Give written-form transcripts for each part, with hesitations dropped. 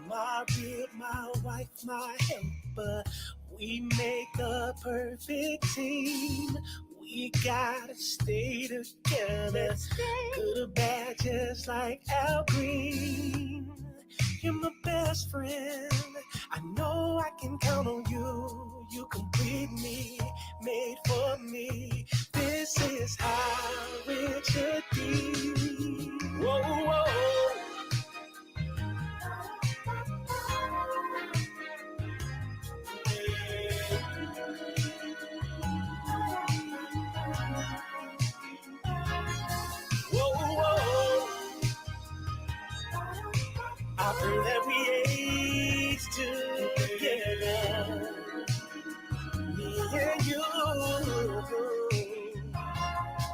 My rib, my wife, my helper. We make a perfect team. We gotta stay together. Good or bad, just like Al Green. You're my best friend. I know I can count on you. You complete me, made for me. This is how it should be. Whoa, whoa. I pray that we age together, me and you.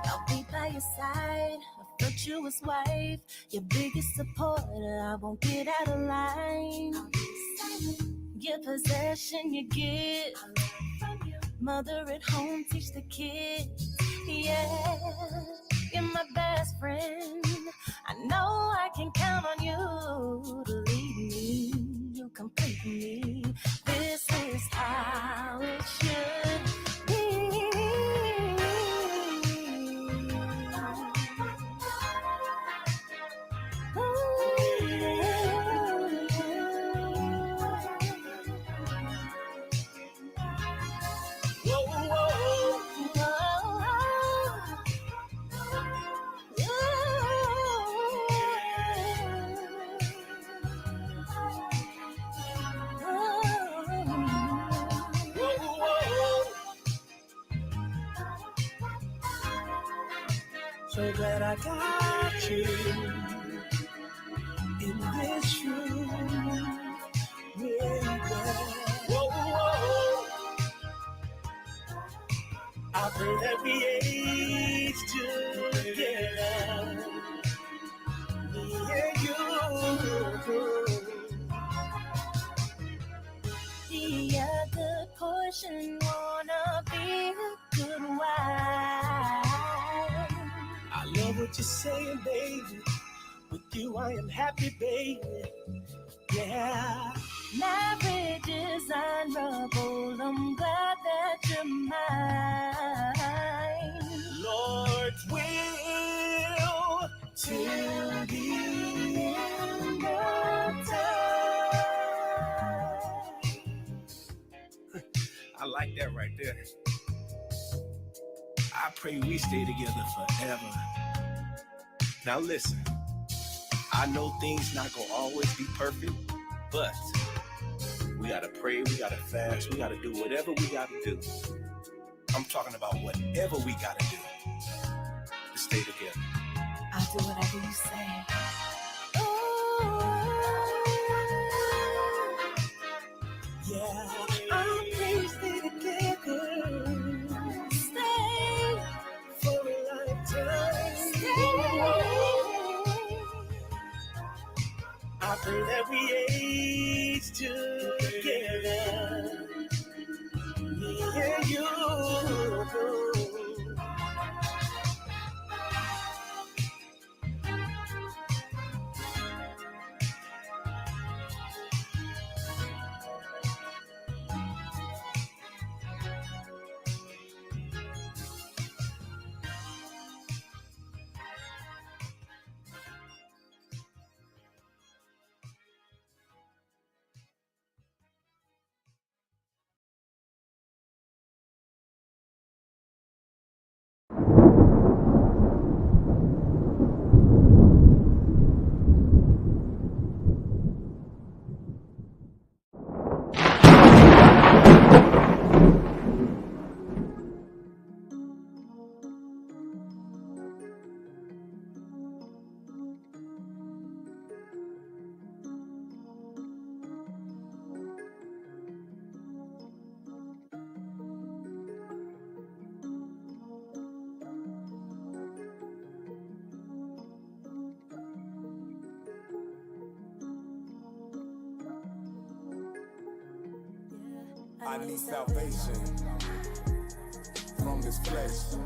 I'll be by your side, a virtuous wife, your biggest supporter. I won't get out of line. Your possession you give, mother at home teach the kids. Yeah, you're my best friend. I know I can count on you to lead me. You complete me. This is how it should be. So glad I got you in this room. Whoa, whoa. I pray that we age together, me and you. The other portion wanna be a good wife. I love what you're saying, baby. With you, I am happy, baby. Yeah. Marriage is honorable. I'm glad that you're mine. Lord's will till the end of time. I like that right there. I pray we stay together forever. Now listen, I know things not gonna always be perfect, but we gotta pray, we gotta fast, we gotta do whatever we gotta do. I'm talking about whatever we gotta do to stay together. I'll do whatever you say. Yeah, I pray we stay together. Stay For a lifetime. I pray that we age together, me and you. I need salvation from this flesh.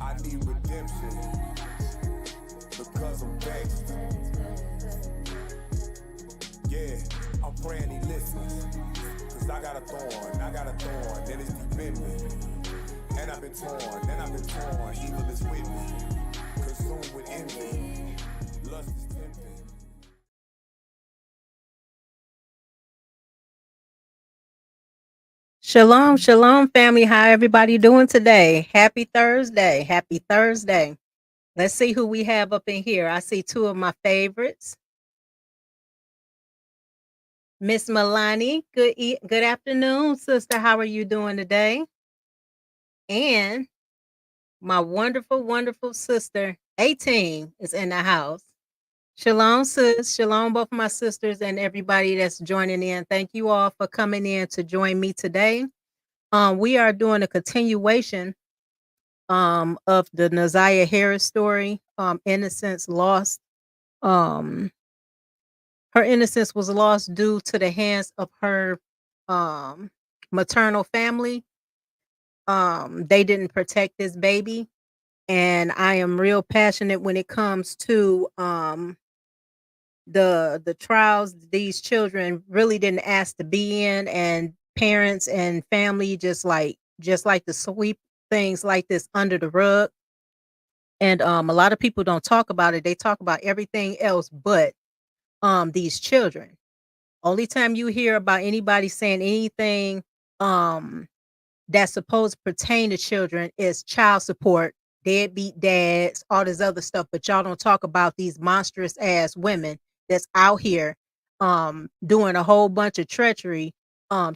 I need redemption because I'm vexed. Yeah, I'm praying he listens. Cause I got a thorn, that is deep in me. And I've been torn, evil is with me. Consumed with envy, lust is tempting. Shalom, shalom, family. How everybody doing today? Happy Thursday. Happy Thursday. Let's see who we have up in here. I see two of my favorites. Miss Milani, good afternoon, sister. How are you doing today? And my wonderful, wonderful sister, 18, is in the house. Shalom, sis. Shalom, both of my sisters and everybody that's joining in. Thank you all for coming in to join me today. We are doing a continuation of the Naziah Harris story, Innocence lost. Um, her innocence was lost due to the hands of her um maternal family. They didn't protect this baby, and I am real passionate when it comes to the trials these children really didn't ask to be in, and parents and family just like to sweep things like this under the rug. And a lot of people don't talk about it. They talk about everything else but these children. Only time you hear about anybody saying anything um that's supposed to pertain to children is child support, deadbeat dads, all this other stuff, but y'all don't talk about these monstrous ass women that's out here doing a whole bunch of treachery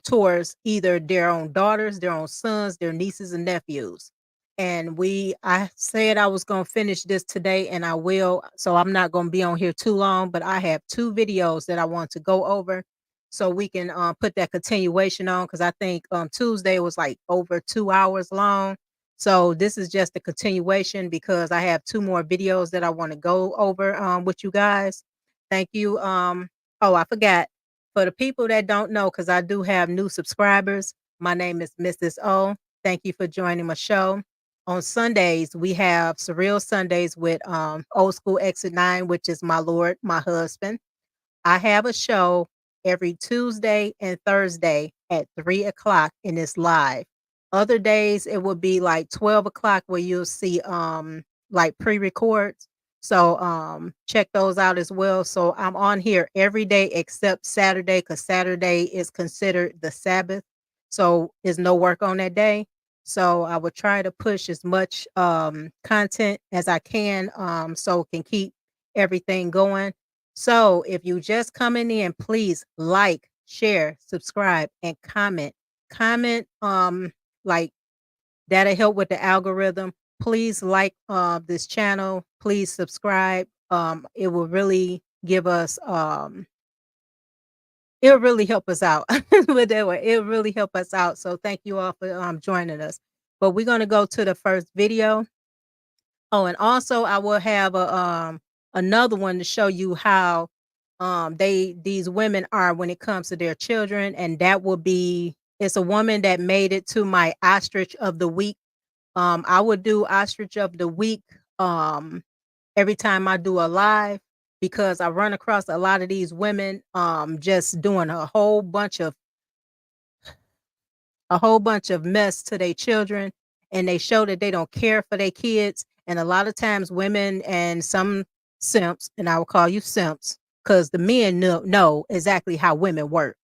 towards either their own daughters, their own sons, their nieces and nephews. And I said I was going to finish this today, and I will. So I'm not going to be on here too long, but I have two videos that I want to go over so we can put that continuation on, because I think Tuesday was like over 2 hours long. So this is just a continuation because I have two more videos that I want to go over with you guys. Thank you. Oh, I forgot. For the people that don't know, because I do have new subscribers, my name is Mrs. O. Thank you for joining my show. On Sundays, we have Surreal Sundays with Old School Exit 9, which is my Lord, my husband. I have a show every Tuesday and Thursday at 3 o'clock, and it's live. Other days it will be like 12 o'clock where you'll see like pre-records. So check those out as well. So I'm on here every day except Saturday, because Saturday is considered the Sabbath. So there's no work on that day. So I will try to push as much content as I can so it can keep everything going. So if you just coming in, please like, share, subscribe, and comment. Comment, like that'll help with the algorithm. Please like this channel. Please subscribe. It will really give us it'll really help us out. But that way, it'll really help us out. So thank you all for joining us. But we're gonna go to the first video. Oh, and also I will have another one to show you how these women are when it comes to their children, and that will be it's a woman that made it to my ostrich of the week. I would do ostrich of the week every time I do a live, because I run across a lot of these women just doing a whole bunch of mess to their children, and they show that they don't care for their kids. And a lot of times women and some simps, and I will call you simps because the men know exactly how women work.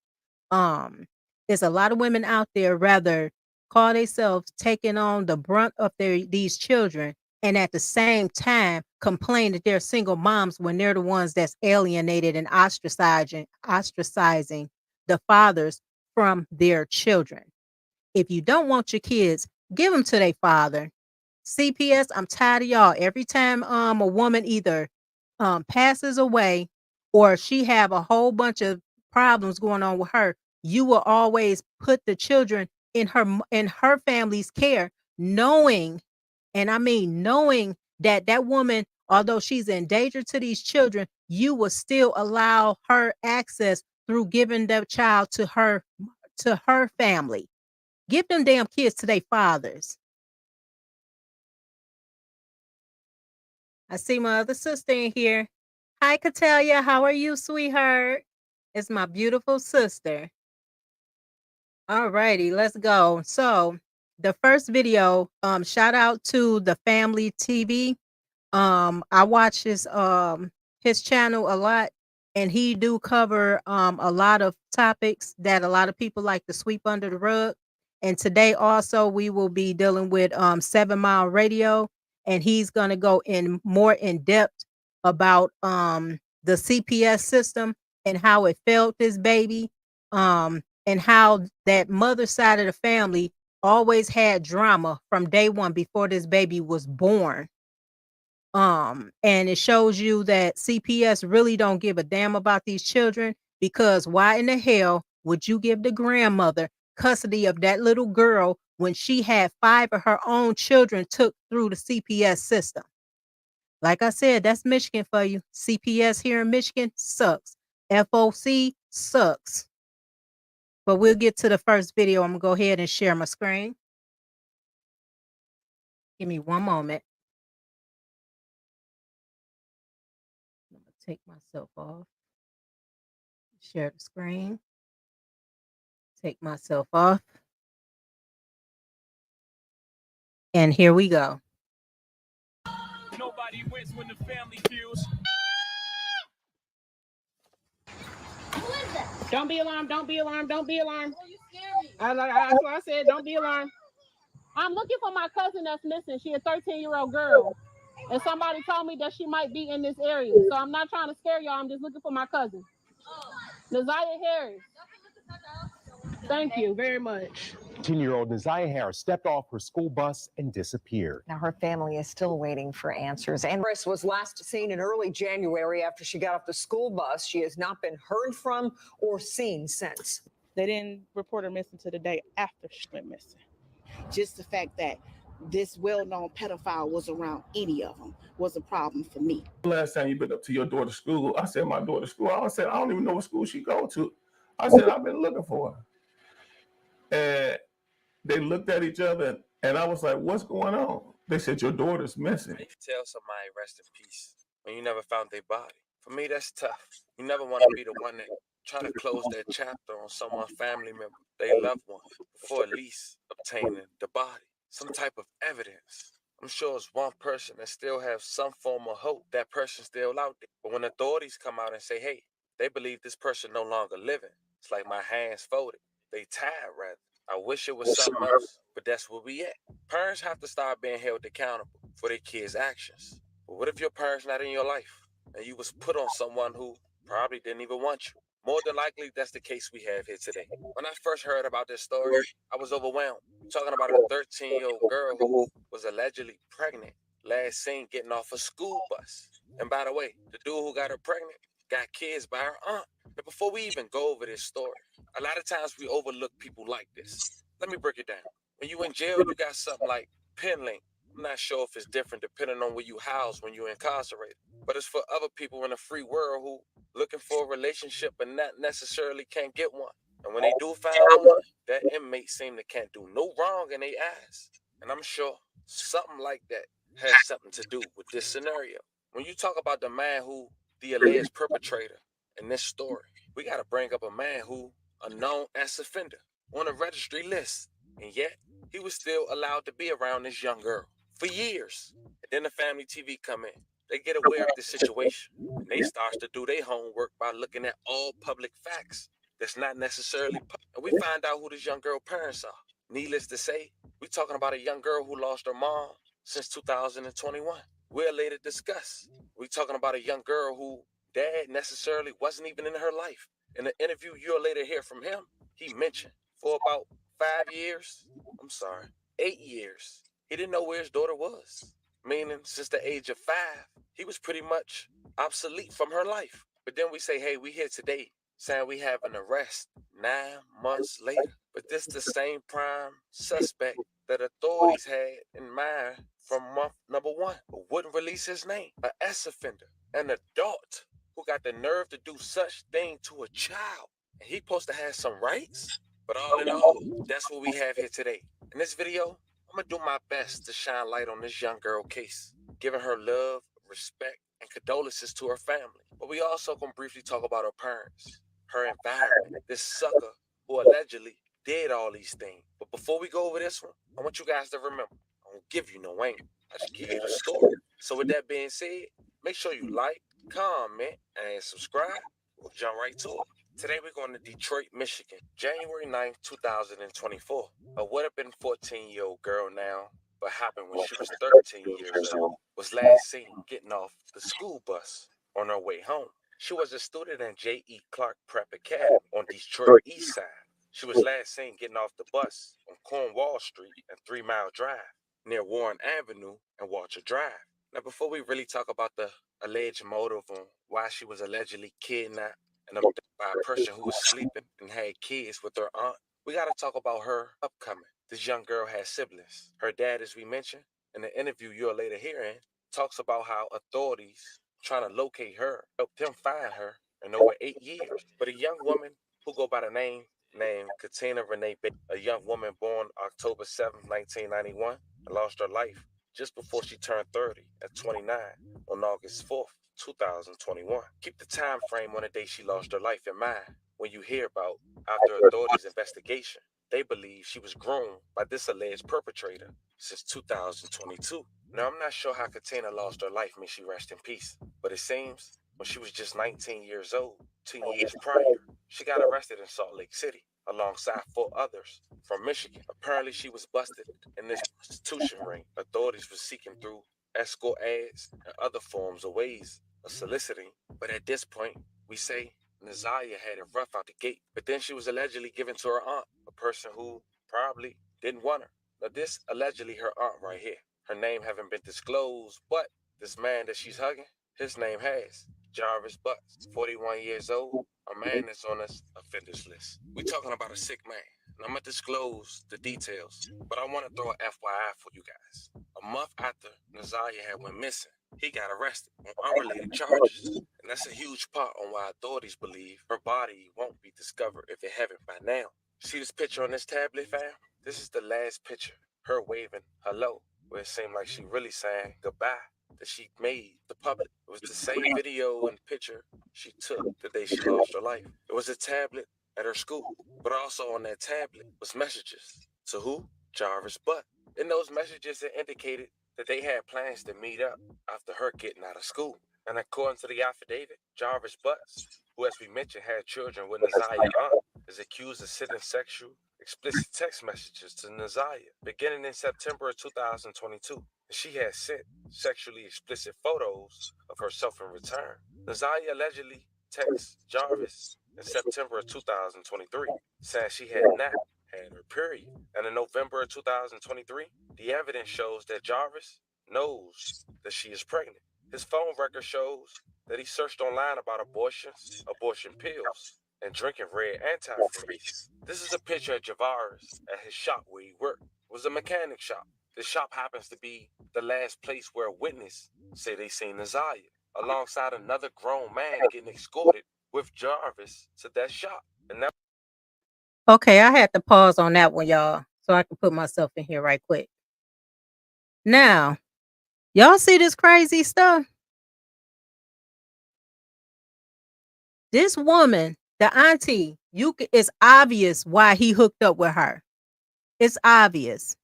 um there's a lot of women out there rather call themselves taking on the brunt of these children, and at the same time complain that they're single moms when they're the ones that's alienated and ostracizing the fathers from their children. If you don't want your kids, give them to their father. CPS, I'm tired of y'all. Every time a woman either passes away or she have a whole bunch of problems going on with her, you will always put the children in her family's care, knowing, and I mean knowing, that that woman, although she's in danger to these children, you will still allow her access through giving their child to her family. Give them damn kids to their fathers. I see my other sister in here. Hi, Katalia. How are you, sweetheart? It's my beautiful sister. All righty, let's go. So the first video, shout out to the Family TV. I watch his channel a lot, and he do cover a lot of topics that a lot of people like to sweep under the rug. And today also we will be dealing with 7 Mile Radio, and he's gonna go in more in depth about the CPS system and how it failed this baby. And how that mother side of the family always had drama from day one before this baby was born. And it shows you that CPS really don't give a damn about these children, because why in the hell would you give the grandmother custody of that little girl when she had 5 of her own children took through the CPS system? Like I said, that's Michigan for you. CPS here in Michigan sucks. FOC sucks. But we'll get to the first video. I'm gonna go ahead and share my screen. Give me one moment. I'm gonna take myself off. Share the screen. Take myself off. And here we go. Nobody wins when the family feels. Don't be alarmed. Don't be alarmed. Don't be alarmed. Oh, you scared me. That's what I said. Don't be alarmed. I'm looking for my cousin that's missing. She's a 13-year-old girl. And somebody told me that she might be in this area. So I'm not trying to scare y'all. I'm just looking for my cousin. Naziah Harris. Thank you very much. 10-year-old Naziah Harris stepped off her school bus and disappeared. Now her family is still waiting for answers. And Harris was last seen in early January after she got off the school bus. She has not been heard from or seen since. They didn't report her missing to the day after she went missing. Just the fact that this well-known pedophile was around any of them was a problem for me. Last time you been up to your daughter's school, I said my daughter's school. I said I don't even know what school she go to. I said I've been looking for her. And they looked at each other, and I was like, what's going on? They said, your daughter's missing. You can tell somebody rest in peace when you never found their body. For me, that's tough. You never want to be the one that try to close that chapter on someone's family member, their loved one, before at least obtaining the body, some type of evidence. I'm sure it's one person that still has some form of hope. That person's still out there. But when authorities come out and say, hey, they believe this person no longer living, it's like my hands folded. They tired, rather. I wish it was something else, but that's where we at. Parents have to start being held accountable for their kids' actions. But what if your parents not in your life and you was put on someone who probably didn't even want you? More than likely, that's the case we have here today. When I first heard about this story, I was overwhelmed. Talking about a 13-year-old girl who was allegedly pregnant, last seen getting off a school bus. And by the way, the dude who got her pregnant got kids by her aunt. But before we even go over this story, a lot of times we overlook people like this. Let me break it down. When you in jail, you got something like pen link. I'm not sure if it's different depending on where you house when you're incarcerated. But it's for other people in the free world who looking for a relationship but not necessarily can't get one. And when they do find one, that inmate seem to can't do no wrong in their eyes. And I'm sure something like that has something to do with this scenario. When you talk about the man who the alleged perpetrator in this story, we got to bring up a man who a known as offender on a registry list, and yet he was still allowed to be around this young girl for years. And then the family TV come in. They get aware of the situation, and they start to do their homework by looking at all public facts that's not necessarily public. And we find out who this young girl's parents are. Needless to say, we're talking about a young girl who lost her mom since 2021. We'll later discuss. We're talking about a young girl who dad necessarily wasn't even in her life. In an interview you'll later hear from him, he mentioned for about 8 years, he didn't know where his daughter was. Meaning, since the age of 5, he was pretty much obsolete from her life. But then we say, hey, we here today saying we have an arrest 9 months later. But this the same prime suspect that authorities had in mind from month number 1, but wouldn't release his name. An ex-offender, an adult who got the nerve to do such thing to a child. and he supposed to have some rights? But all in all, that's what we have here today. In this video, I'm gonna do my best to shine light on this young girl case, giving her love, respect, and condolences to her family. But we also gonna briefly talk about her parents, her environment, this sucker who allegedly did all these things. But before we go over this one, I want you guys to remember, I won't give you no angle. I just give you the story. So with that being said, make sure you like, comment, and subscribe. We'll jump right to it. Today we're going to Detroit, Michigan, January 9th, 2024. A would have been 14-year-old girl now, but happened when she was 13 years old, was last seen getting off the school bus on her way home. She was a student at J.E. Clark Prep Academy on Detroit East Side. She was last seen getting off the bus on Cornwall Street and 3 Mile Drive, near Warren Avenue and Walter Drive. Now, before we really talk about the alleged motive on why she was allegedly kidnapped and abducted by a person who was sleeping and had kids with her aunt, we got to talk about her upcoming. This young girl has siblings. Her dad, as we mentioned in the interview you'll later hear in, talks about how authorities trying to locate her helped him find her in over 8 years. But a young woman who go by the name named Katina Renee Baker, a young woman born October 7th, 1991, and lost her life just before she turned 30 at 29 on August 4th, 2021. Keep the time frame on the day she lost her life in mind when you hear about after authorities' investigation. They believe she was groomed by this alleged perpetrator since 2022. Now, I'm not sure how Katina lost her life, may she rest in peace, but it seems when she was just 19 years old, 2 years prior, she got arrested in Salt Lake City alongside 4 others from Michigan. Apparently, she was busted in this prostitution ring. Authorities were seeking through escort ads and other forms of ways of soliciting. But at this point, we say Nazaria had it rough out the gate. But then she was allegedly given to her aunt, a person who probably didn't want her. Now, this allegedly her aunt right here. Her name haven't been disclosed, but this man that she's hugging, his name has Jarvis Butts, 41 years old, a man that's on this offenders list. We're talking about a sick man. And I'm going to disclose the details, but I want to throw an FYI for you guys. A month after Nazaria had went missing, he got arrested on unrelated charges. And that's a huge part on why authorities believe her body won't be discovered if it haven't by now. See this picture on this tablet, fam? This is the last picture, her waving hello, where it seemed like she really saying goodbye, that she made the public. It was the same video and picture she took the day she lost her life. It was a tablet at her school, but also on that tablet was messages. To who? Jarvis Butts. In those messages, it indicated that they had plans to meet up after her getting out of school. And according to the affidavit, Jarvis Butts, who, as we mentioned, had children with Nazaria aunt, is accused of sending sexual, explicit text messages to Nazaria beginning in September of 2022. She has sent sexually explicit photos of herself in return. Nazaria allegedly texts Jarvis in September of 2023, saying she had not had her period. And in November of 2023, the evidence shows that Jarvis knows that she is pregnant. His phone record shows that he searched online about abortions, abortion pills, and drinking red antifreeze. This is a picture of Jarvis at his shop where he worked. It was a mechanic shop. The shop happens to be the last place where a witness said they seen Nazaria, alongside another grown man getting escorted with Jarvis to that shop. And that Okay, I had to pause on that one, y'all, so I can put myself in here right quick. Now, y'all see this crazy stuff? This woman, the auntie, it's obvious why he hooked up with her. It's obvious.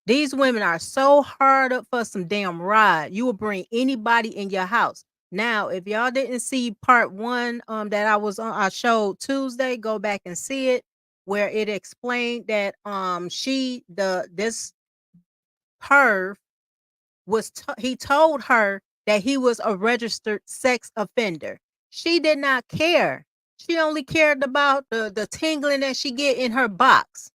These women are so hard up for some damn ride. You will bring anybody in your house. Now, if y'all didn't see part 1 that I was on, I showed Tuesday, go back and see it, where it explained that this perv he told her that he was a registered sex offender. She did not care. She only cared about the tingling that she get in her box.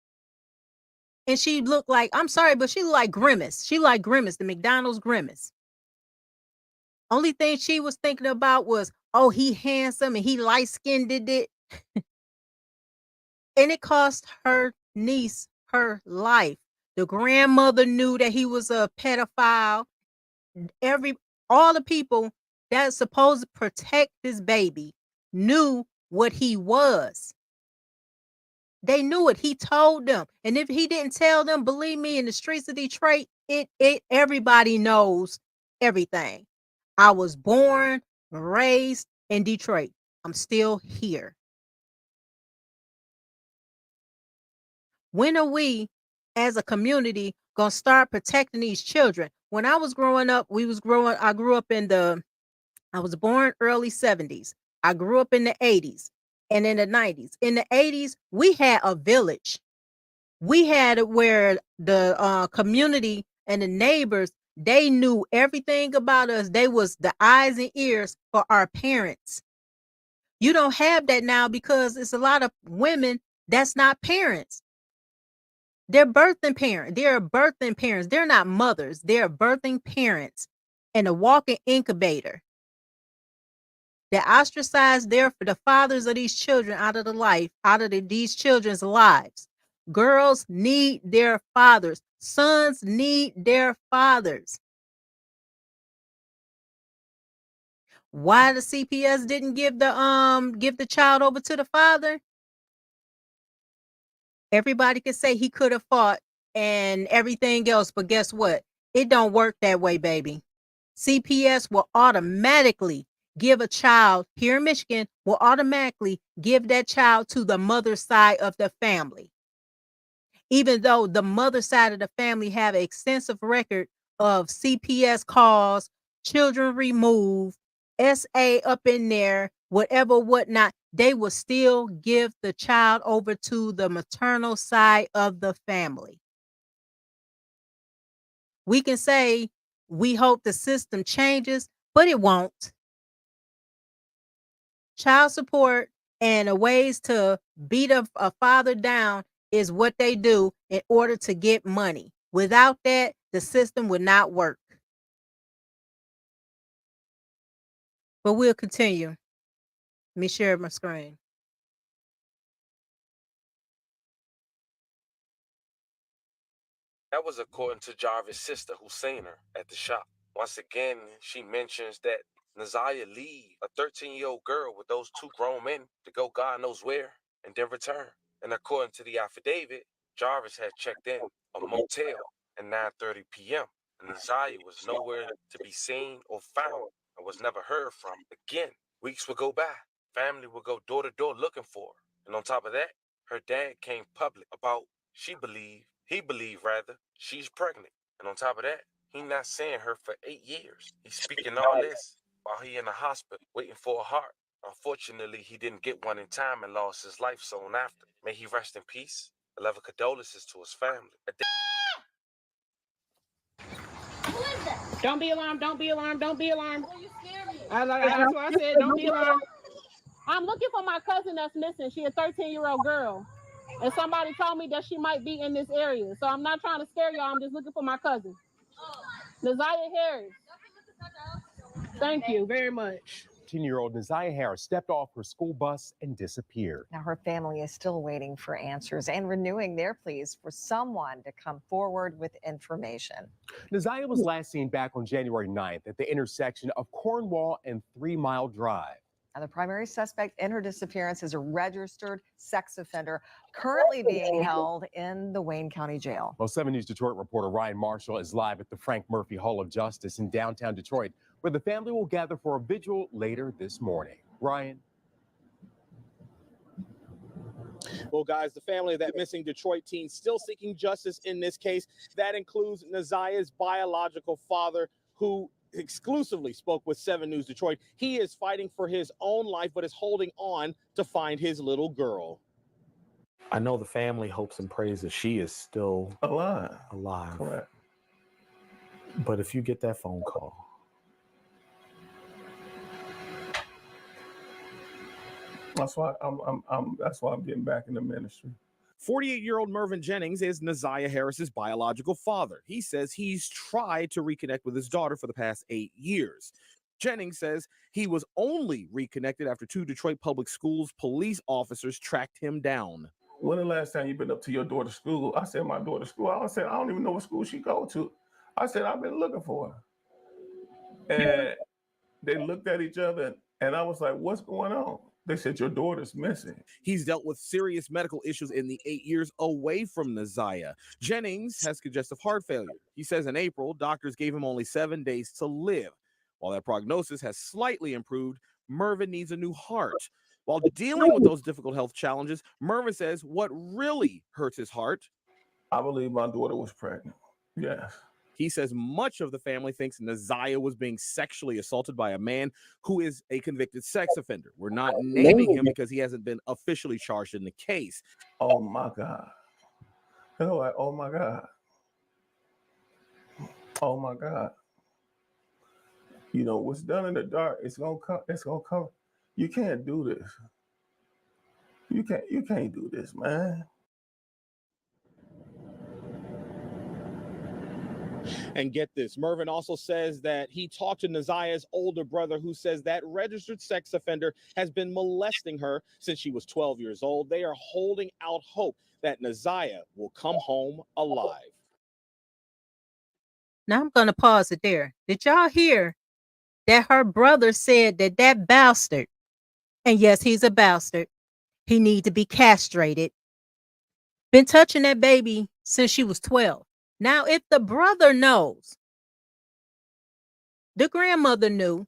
And she looked like, I'm sorry, but she looked like Grimace. She like Grimace, the McDonald's Grimace. Only thing she was thinking about was, oh, he handsome and he light-skinned it. And it cost her niece her life. The grandmother knew that he was a pedophile. All the people that's supposed to protect this baby knew what he was. They knew it. He told them. And if he didn't tell them, believe me, in the streets of Detroit, everybody knows everything. I was born, raised in Detroit. I'm still here. When are we as a community going to start protecting these children? When I was growing up, I grew up I was born early 70s. I grew up in the 80s and in the 90s. In the 80s, we had a village. We had it where the community and the neighbors, they knew everything about us. They was the eyes and ears for our parents. You don't have that now because it's a lot of women that's not parents. They're birthing parents. They're birthing parents. They're not mothers. They're birthing parents and a walking incubator. They ostracized the fathers of these children out of these children's lives. Girls need their fathers. Sons need their fathers. Why the CPS didn't give the child over to the father? Everybody could say he could have fought and everything else, but guess what? It don't work that way, baby. CPS will automatically give a child here in Michigan, will automatically give that child to the mother's side of the family. Even though the mother side of the family have an extensive record of CPS calls, children removed, SA up in there, whatever, whatnot, they will still give the child over to the maternal side of the family. We can say we hope the system changes, but it won't. Child support and the ways to beat a father down is what they do in order to get money. Without that, the system would not work. But we'll continue. Let me share my screen. That was according to Jarvis' sister who seen her at the shop. Once again, she mentions that Naziah leave a 13-year-old girl with those two grown men to go God knows where and then return. And according to the affidavit, Jarvis had checked in a motel at 9:30 p.m. and Naziah was nowhere to be seen or found and was never heard from again. Weeks would go by. Family would go door to door looking for her. And on top of that, her dad came public about he believed rather, she's pregnant. And on top of that, he not seeing her for 8 years. He's speaking all this while he in the hospital waiting for a heart. Unfortunately, he didn't get one in time and lost his life soon after. May he rest in peace. 11 condolences to his family. Don't be alarmed. Don't be alarmed. Don't be alarmed. That's what I said. Don't be alarmed. I'm looking for my cousin that's missing. She's a 13-year-old girl. And somebody told me that she might be in this area. So I'm not trying to scare y'all. I'm just looking for my cousin. Naziah Harris. Thank you very much. 10-year-old Naziah Harris stepped off her school bus and disappeared. Now, her family is still waiting for answers and renewing their pleas for someone to come forward with information. Naziah was last seen back on January 9th at the intersection of Cornwall and 3 Mile Drive. Now, the primary suspect in her disappearance is a registered sex offender currently being held in the Wayne County Jail. Well, 7 News Detroit reporter Ryan Marshall is live at the Frank Murphy Hall of Justice in downtown Detroit, where the family will gather for a vigil later this morning. Ryan. Well, guys, the family of that missing Detroit teen still seeking justice in this case. That includes Naziah's biological father, who exclusively spoke with 7 News Detroit. He is fighting for his own life, but is holding on to find his little girl. I know the family hopes and prays that she is still alive. Correct. But if you get that phone call, that's why I'm getting back in the ministry. 48-year-old Mervyn Jennings is Naziah Harris's biological father. He says he's tried to reconnect with his daughter for the past 8 years. Jennings says he was only reconnected after 2 Detroit Public Schools police officers tracked him down. When the last time you been up to your daughter's school? I said, my daughter's school. I said, I don't even know what school she go to. I said, I've been looking for her. And they looked at each other and I was like, what's going on? They said your daughter's missing. He's dealt with serious medical issues in the 8 years away from Naziah. Jennings has congestive heart failure. He says in April, doctors gave him only 7 days to live. While that prognosis has slightly improved, Mervyn needs a new heart. While dealing with those difficult health challenges, Mervyn says what really hurts his heart. I believe my daughter was pregnant. Yes. He says much of the family thinks Naziah was being sexually assaulted by a man who is a convicted sex offender. We're not naming him because he hasn't been officially charged in the case. Oh my God. They're like, oh my God. Oh my God. You know, what's done in the dark, it's gonna come. You can't do this. You can't do this, man. And get this, Mervyn also says that he talked to Naziah's older brother, who says that registered sex offender has been molesting her since she was 12 years old. They are holding out hope that Naziah will come home alive. Now I'm going to pause it there. Did y'all hear that her brother said that that bastard, and yes, he's a bastard, he need to be castrated, been touching that baby since she was 12. Now, if the brother knows, the grandmother knew,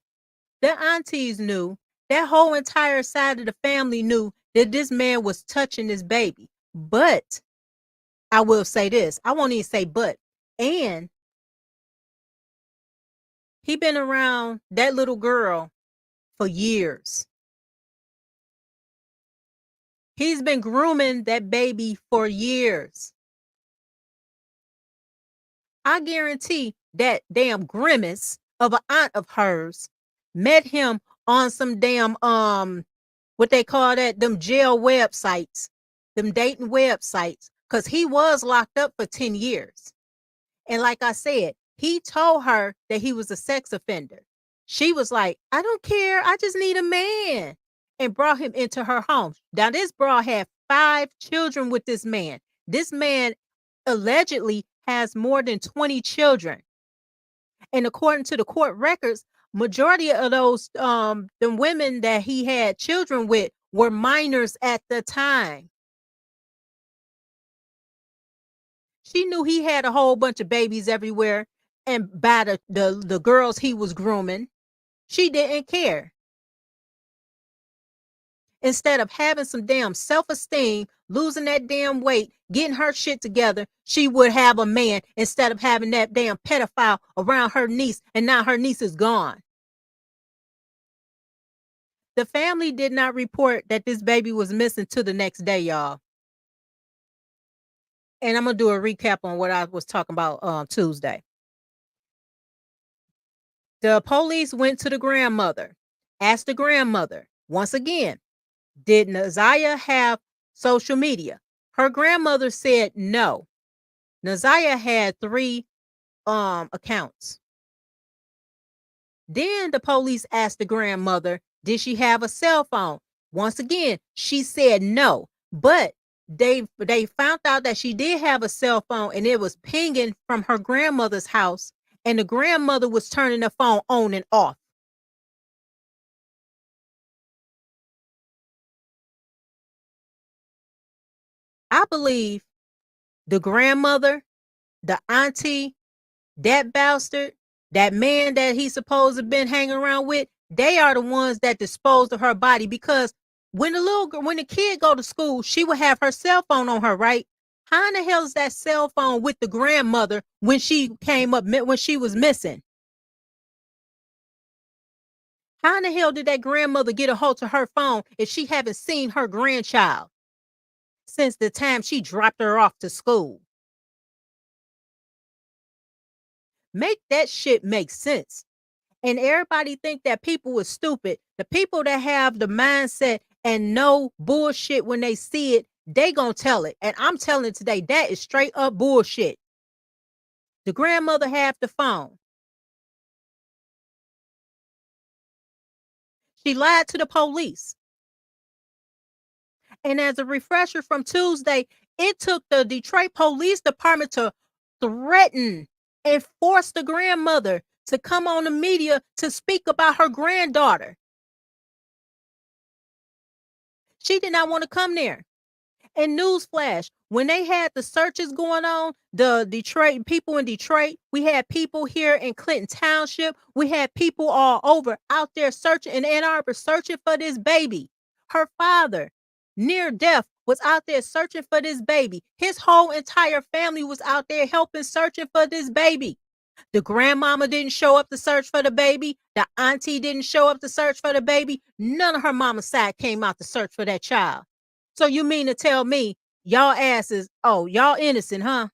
the aunties knew, that whole entire side of the family knew that this man was touching this baby. But I will say this, I won't even say but, and he been around that little girl for years. He's been grooming that baby for years. I guarantee that damn grimace of an aunt of hers met him on some damn what they call that, them jail websites, them dating websites, because he was locked up for 10 years. And like I said, he told her that he was a sex offender. She was like, I don't care, I just need a man, and brought him into her home. Now this broad had 5 children with this man. This man allegedly has more than 20 children. And according to the court records, majority of those the women that he had children with were minors at the time. She knew he had a whole bunch of babies everywhere, and by the girls he was grooming, she didn't care. Instead of having some damn self-esteem, losing that damn weight, getting her shit together, she would have a man instead of having that damn pedophile around her niece, and now her niece is gone. The family did not report that this baby was missing till the next day, y'all. And I'm going to do a recap on what I was talking about Tuesday. The police went to the grandmother, asked the grandmother, once again, did Naziah have social media? Her grandmother said no. Naziah had 3 accounts. Then the police asked the grandmother, did she have a cell phone? Once again, she said no. But they found out that she did have a cell phone, and it was pinging from her grandmother's house, and the grandmother was turning the phone on and off. I believe the grandmother, the auntie, that bastard, that man that he's supposed to have been hanging around with, they are the ones that disposed of her body, because when the kid go to school, she would have her cell phone on her, right? How in the hell is that cell phone with the grandmother when she came up, when she was missing? How in the hell did that grandmother get a hold of her phone if she haven't seen her grandchild since the time she dropped her off to school? Make that shit make sense. And everybody think that people is stupid. The people that have the mindset and know bullshit when they see it, they gonna tell it. And I'm telling it today, that is straight up bullshit. The grandmother had the phone. She lied to the police. And as a refresher from Tuesday, it took the Detroit Police Department to threaten and force the grandmother to come on the media to speak about her granddaughter. She did not want to come there. And newsflash, when they had the searches going on, the Detroit people in Detroit, we had people here in Clinton Township, we had people all over out there searching in Ann Arbor, searching for this baby. Her father, near death, was out there searching for this baby. His whole entire family was out there helping, searching for this baby. The grandmama didn't show up to search for the baby. The auntie didn't show up to search for the baby. None of her mama's side came out to search for that child. So you mean to tell me y'all asses, oh, y'all innocent, huh?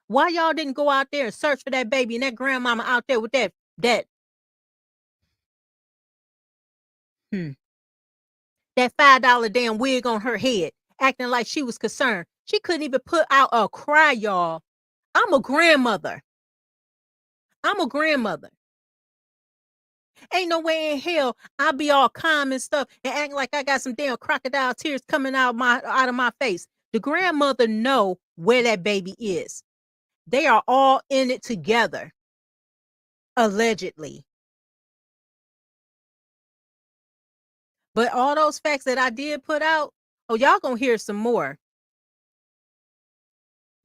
Why y'all didn't go out there and search for that baby and that grandmama out there with that $5 damn wig on her head, acting like she was concerned? She couldn't even put out a cry, y'all. I'm a grandmother. Ain't no way in hell I'll be all calm and stuff and act like I got some damn crocodile tears coming out of my face. The grandmother know where that baby is. They are all in it together, allegedly. But all those facts that I did put out, oh, y'all gonna hear some more.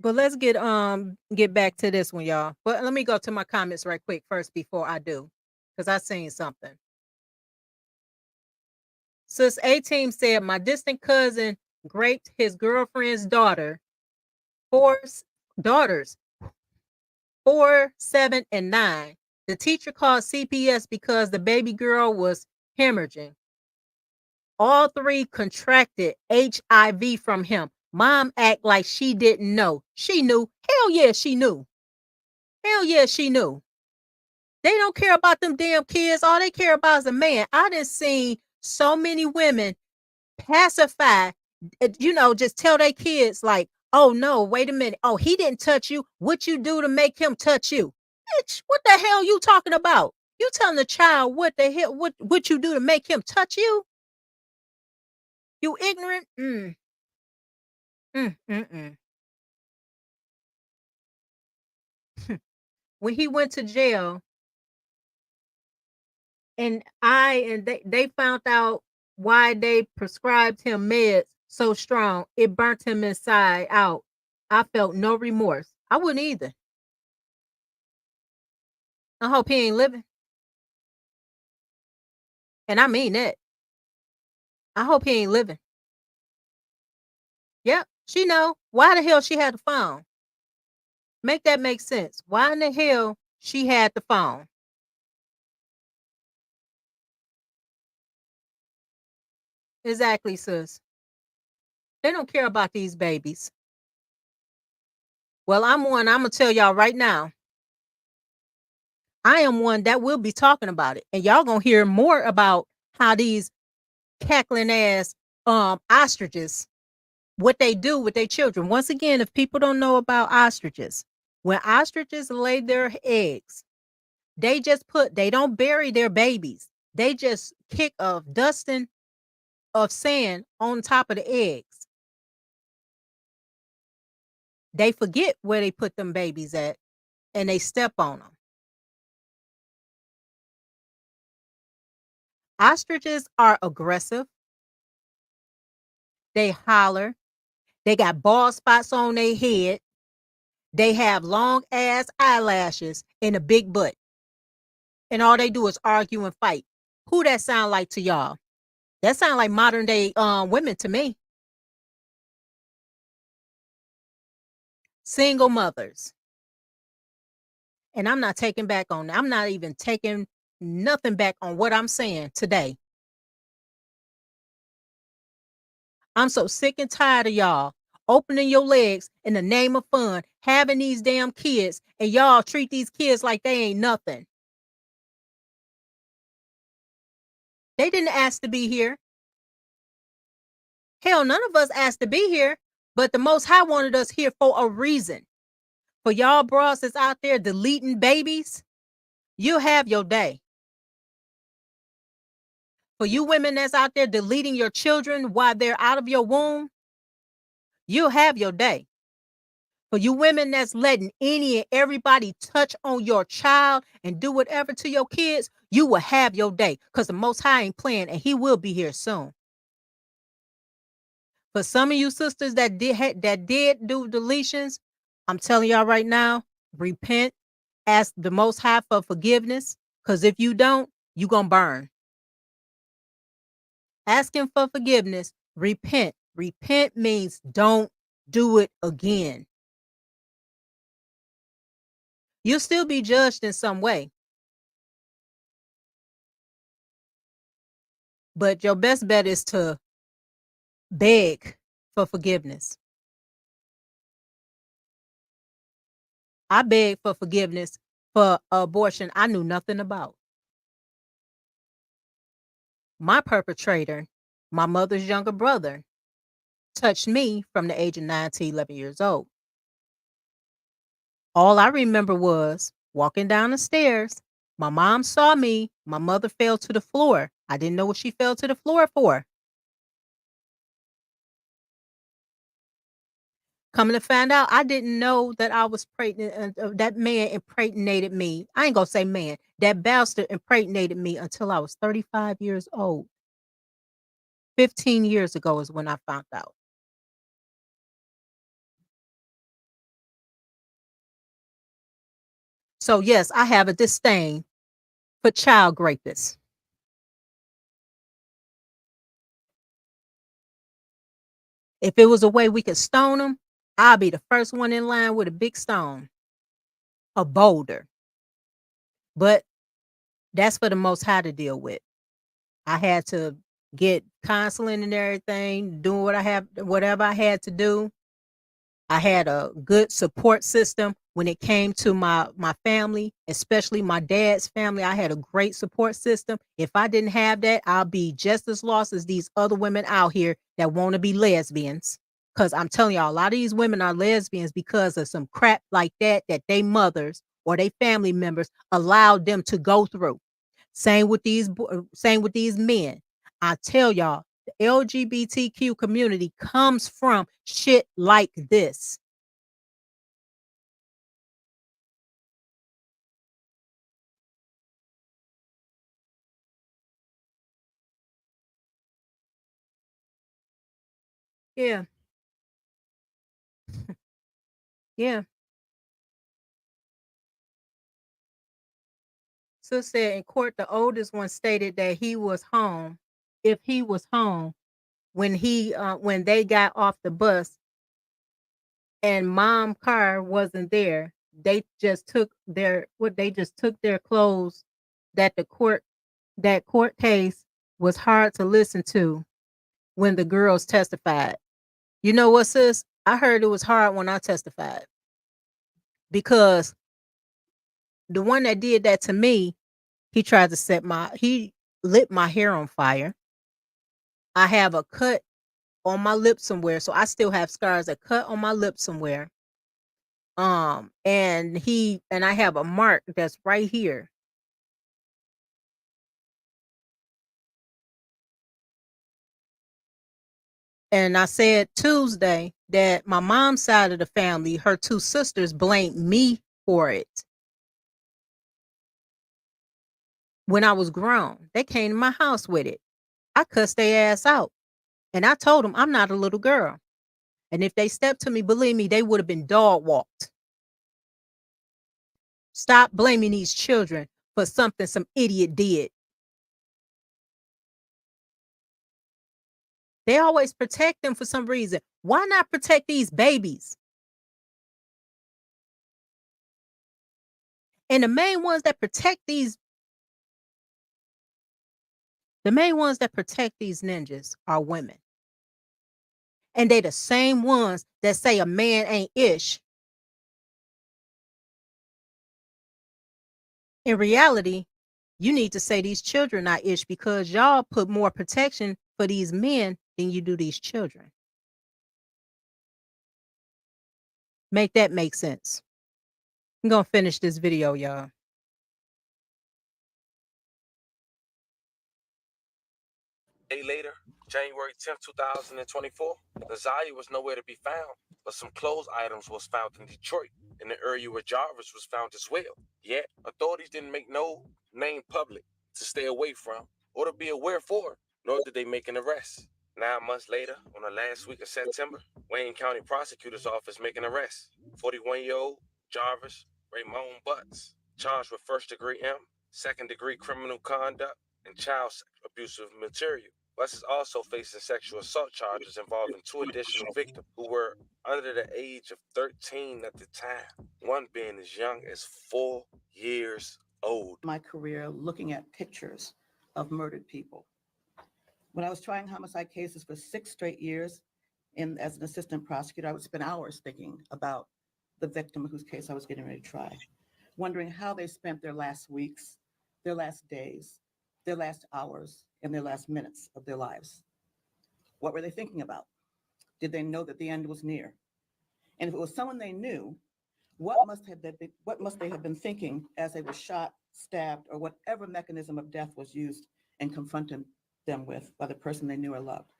But let's get back to this one, y'all. But let me go to my comments right quick first before I do, because I seen something. Sis A-Team said, my distant cousin raped his girlfriend's daughter, 4, 7, and 9. The teacher called CPS because the baby girl was hemorrhaging. All 3 contracted HIV from him. Mom act like she didn't know. She knew. Hell yeah, she knew. They don't care about them damn kids. All they care about is a man. I done seen so many women pacify, just tell their kids like, oh no, wait a minute. Oh, he didn't touch you. What you do to make him touch you? Bitch, what the hell you talking about? You telling the child what the hell, what you do to make him touch you? You ignorant? When he went to jail, and they found out why they prescribed him meds so strong, it burnt him inside out. I felt no remorse. I wouldn't either. I hope he ain't living. And I mean that. I hope he ain't living. Yep, she know. Why the hell she had the phone? Make that make sense. Why in the hell she had the phone? Exactly, sis. They don't care about these babies. Well, I'm going to tell y'all right now. I am one that will be talking about it. And y'all going to hear more about how these cackling ass ostriches, what they do with their children. Once again, if people don't know about ostriches, when ostriches lay their eggs, they don't bury their babies. They just kick a dusting of sand on top of the eggs. They forget where they put them babies at, and they step on them. Ostriches are aggressive. They holler. They got bald spots on their head. They have long ass eyelashes and a big butt. And all they do is argue and fight. Who that sound like to y'all? That sound like modern day women to me. Single mothers. And I'm not taking back on that. I'm not even taking nothing back on what I'm saying today. I'm so sick and tired of y'all opening your legs in the name of fun, having these damn kids, and y'all treat these kids like they ain't nothing. They didn't ask to be here. Hell, none of us asked to be here, but the Most High wanted us here for a reason. For y'all bros that's out there deleting babies, you'll have your day. For you women that's out there deleting your children while they're out of your womb, you'll have your day. For you women that's letting any and everybody touch on your child and do whatever to your kids, you will have your day, because the Most High ain't playing, and he will be here soon. For some of you sisters that did do deletions, I'm telling y'all right now, repent, ask the Most High for forgiveness, because if you don't, you gonna burn. Asking for forgiveness, repent. Repent means don't do it again. You'll still be judged in some way, but your best bet is to beg for forgiveness. I begged for forgiveness for abortion I knew nothing about. My perpetrator, my mother's younger brother, touched me from the age of 9 to 11 years old. All I remember was walking down the stairs. My mom saw me. My mother fell to the floor. I didn't know what she fell to the floor for. Coming to find out, I didn't know that I was pregnant. That man impregnated me. I ain't gonna say man. That bastard impregnated me until I was 35 years old. 15 years ago is when I found out. So yes, I have a disdain for child rapists. If it was a way we could stone them, I'll be the first one in line with a big stone, a boulder. But that's for the Most High to deal with. I had to get counseling and everything, doing whatever I had to do. I had a good support system when it came to my family, especially my dad's family. I had a great support system. If I didn't have that, I'll be just as lost as these other women out here that want to be lesbians. Because I'm telling y'all, a lot of these women are lesbians because of some crap like that they mothers or they family members allowed them to go through. Same with these men. I tell y'all, the LGBTQ community comes from shit like this. Yeah. Yeah. So said in court, the oldest one stated that he was home. If he was home when when they got off the bus and mom car wasn't there, they just took their clothes. That that court case was hard to listen to when the girls testified. You know what, sis? I heard it was hard when I testified because the one that did that to me, he tried to he lit my hair on fire. I have a cut on my lip somewhere, so I still have scars, a cut on my lip somewhere. And I have a mark that's right here. And I said Tuesday that my mom's side of the family, her two sisters, blamed me for it. When I was grown, they came to my house with it. I cussed their ass out. And I told them I'm not a little girl. And if they stepped to me, believe me, they would have been dog walked. Stop blaming these children for something some idiot did. They always protect them for some reason. Why not protect these babies? And the main ones that protect these ninjas are women. And they the same ones that say a man ain't ish. In reality, you need to say these children are ish because y'all put more protection for these men than you do these children. Make that make sense. I'm going to finish this video, y'all. A day later, January 10th, 2024, Naziah was nowhere to be found, but some clothes items was found in Detroit, in the area where Jarvis was found as well. Yet, authorities didn't make no name public to stay away from or to be aware for, nor did they make an arrest. 9 months later, on the last week of September, Wayne County Prosecutor's Office making an arrest. 41-year-old Jarvis Butts, charged with first-degree second-degree criminal conduct, and child abusive material. Butts is also facing sexual assault charges involving 2 additional victims who were under the age of 13 at the time, one being as young as 4 years old. My career looking at pictures of murdered people. When I was trying homicide cases for 6 straight years as an assistant prosecutor, I would spend hours thinking about the victim whose case I was getting ready to try, wondering how they spent their last weeks, their last days, their last hours, and their last minutes of their lives. What were they thinking about? Did they know that the end was near? And if it was someone they knew, what must they have been thinking as they were shot, stabbed, or whatever mechanism of death was used and confronted them with by the person they knew or loved?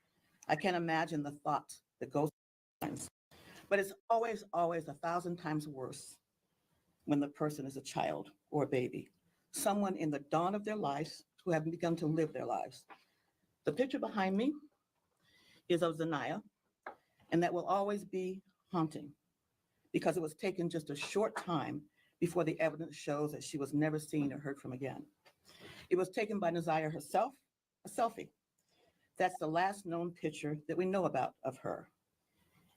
I can't imagine the thought that goes through minds. But it's always, always 1,000 times worse when the person is a child or a baby, someone in the dawn of their lives who haven't begun to live their lives. The picture behind me is of Zanaya, and that will always be haunting because it was taken just a short time before the evidence shows that she was never seen or heard from again. It was taken by Nazaya herself, a selfie. That's the last known picture that we know about of her.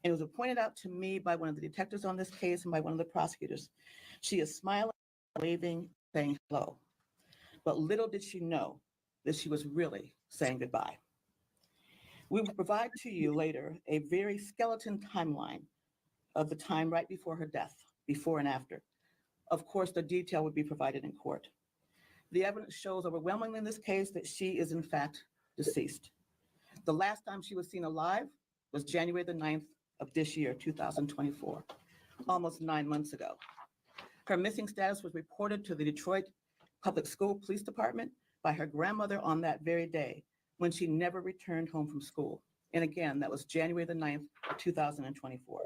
And it was pointed out to me by one of the detectives on this case and by one of the prosecutors. She is smiling, waving, saying hello. But little did she know that she was really saying goodbye. We will provide to you later a very skeleton timeline of the time right before her death, before and after. Of course, the detail would be provided in court. The evidence shows overwhelmingly in this case that she is in fact deceased. The last time she was seen alive was January the 9th of this year, 2024, almost 9 months ago. Her missing status was reported to the Detroit Public School Police Department by her grandmother on that very day when she never returned home from school. And again, that was January the 9th of 2024.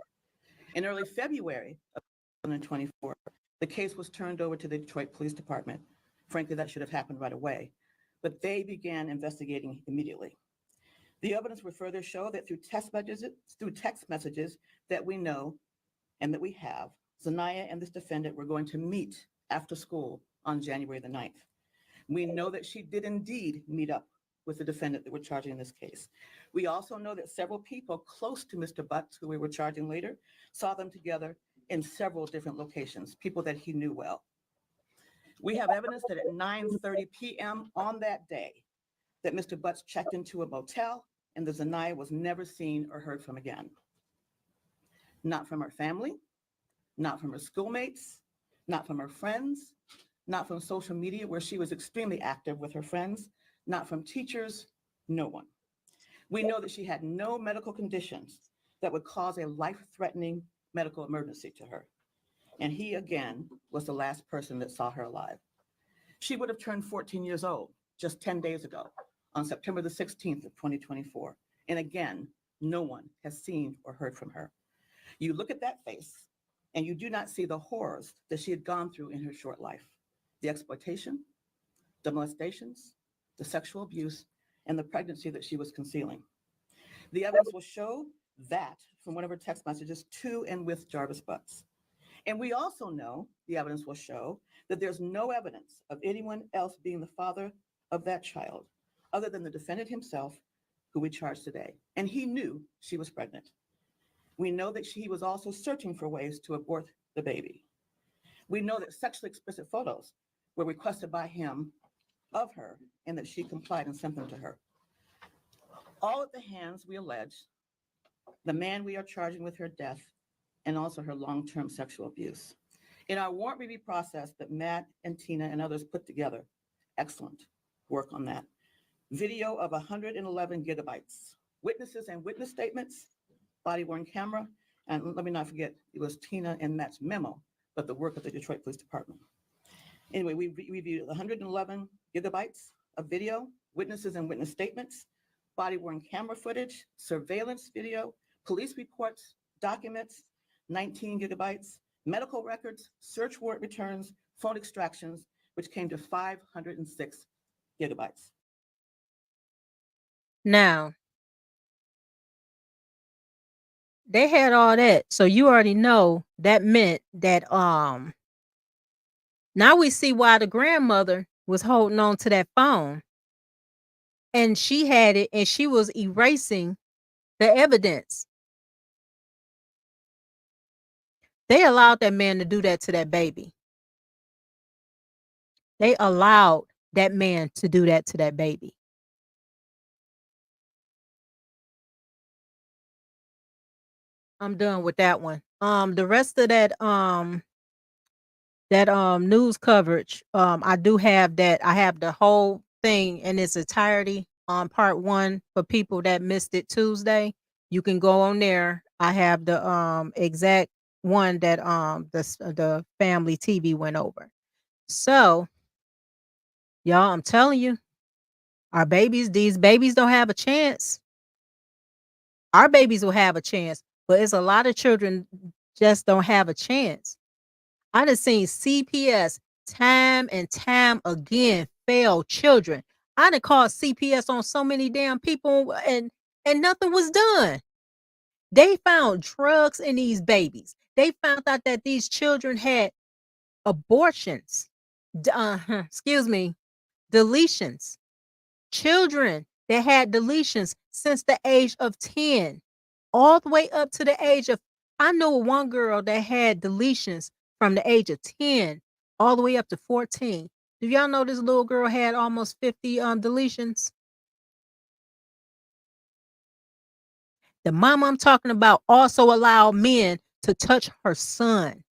In early February of 2024, the case was turned over to the Detroit Police Department. Frankly, that should have happened right away, but they began investigating immediately. The evidence will further show that through text messages that we know and that we have, Zanaya and this defendant were going to meet after school on January the 9th. We know that she did indeed meet up with the defendant that we're charging in this case. We also know that several people close to Mr. Butts, who we were charging later, saw them together in several different locations, people that he knew well. We have evidence that at 9:30 p.m. on that day, that Mr. Butts checked into a motel and that Zanaya was never seen or heard from again. Not from her family, not from her schoolmates, not from her friends, not from social media where she was extremely active with her friends, not from teachers, no one. We know that she had no medical conditions that would cause a life-threatening medical emergency to her. And he, again, was the last person that saw her alive. She would have turned 14 years old just 10 days ago on September the 16th of 2024. And again, no one has seen or heard from her. You look at that face and you do not see the horrors that she had gone through in her short life. The exploitation, the molestations, the sexual abuse, and the pregnancy that she was concealing. The evidence will show that from one of her text messages to and with Jarvis Butts. And we also know, the evidence will show, that there's no evidence of anyone else being the father of that child other than the defendant himself, who we charge today. And he knew she was pregnant. We know that he was also searching for ways to abort the baby. We know that sexually explicit photos were requested by him of her and that she complied and sent them to her. All at the hands, we allege, the man we are charging with her death and also her long-term sexual abuse. In our warrant review process that Matt and Tina and others put together, excellent work on that. Video of 111 gigabytes, witnesses and witness statements, body-worn camera, and let me not forget, it was Tina and Matt's memo, but the work of the Detroit Police Department. Anyway, we reviewed 111 gigabytes of video, witnesses and witness statements, body-worn camera footage, surveillance video, police reports, documents, 19 gigabytes, medical records, search warrant returns, phone extractions, which came to 506 gigabytes. Now, They had all that. So you already know that meant that now we see why the grandmother was holding on to that phone. And she had it and she was erasing the evidence. They allowed that man to do that to that baby. They allowed that man to do that to that baby. I'm done with that one. The rest of that news coverage, I do have that. I have the whole thing in its entirety on part 1 for people that missed it Tuesday. You can go on there. I have the exact one that the family TV went over. So, y'all, I'm telling you, our babies, these babies don't have a chance. Our babies will have a chance, but it's a lot of children just don't have a chance. I done seen CPS time and time again fail children. I done called CPS on so many damn people and nothing was done. They found drugs in these babies. They found out that these children had abortions. Excuse me, deletions. Children that had deletions since the age of 10, all the way up to the age of, I know one girl that had deletions from the age of 10 all the way up to 14. Do y'all know this little girl had almost 50 deletions? The mama I'm talking about also allowed men to touch her son.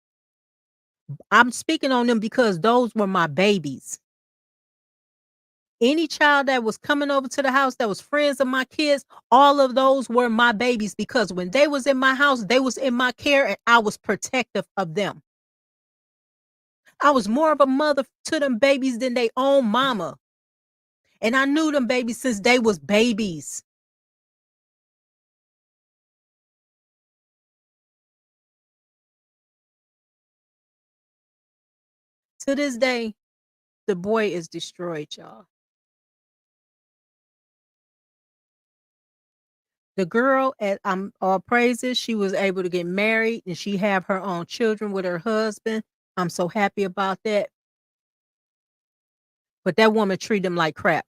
I'm speaking on them because those were my babies. Any child that was coming over to the house that was friends of my kids, all of those were my babies because when they was in my house, they was in my care and I was protective of them. I was more of a mother to them babies than they own mama. And I knew them babies since they was babies. To this day, the boy is destroyed, y'all. The girl at all praises, she was able to get married and she have her own children with her husband. I'm so happy about that. But that woman treated him like crap.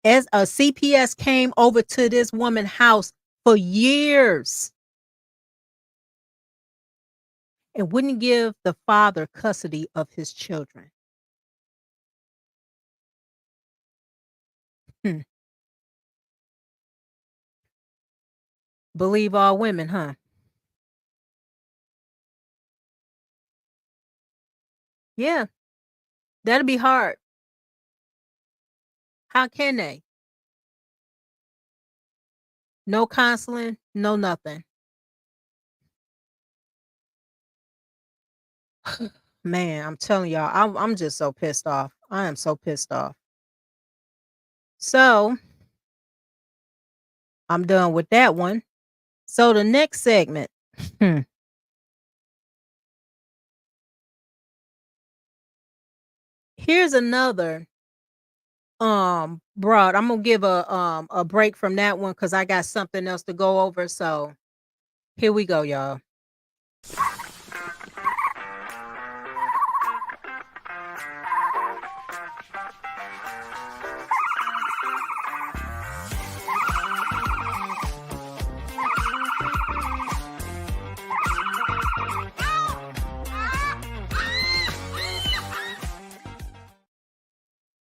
As a CPS came over to this woman's house for years and wouldn't give the father custody of his children. Believe all women, huh? Yeah, that'll be hard. How can they? No counseling, no nothing. Man, I'm telling y'all, I'm just so pissed off. I am so pissed off. So, I'm done with that one. So the next segment. Here's another broad. I'm gonna give a break from that one because I got something else to go over. So here we go, y'all.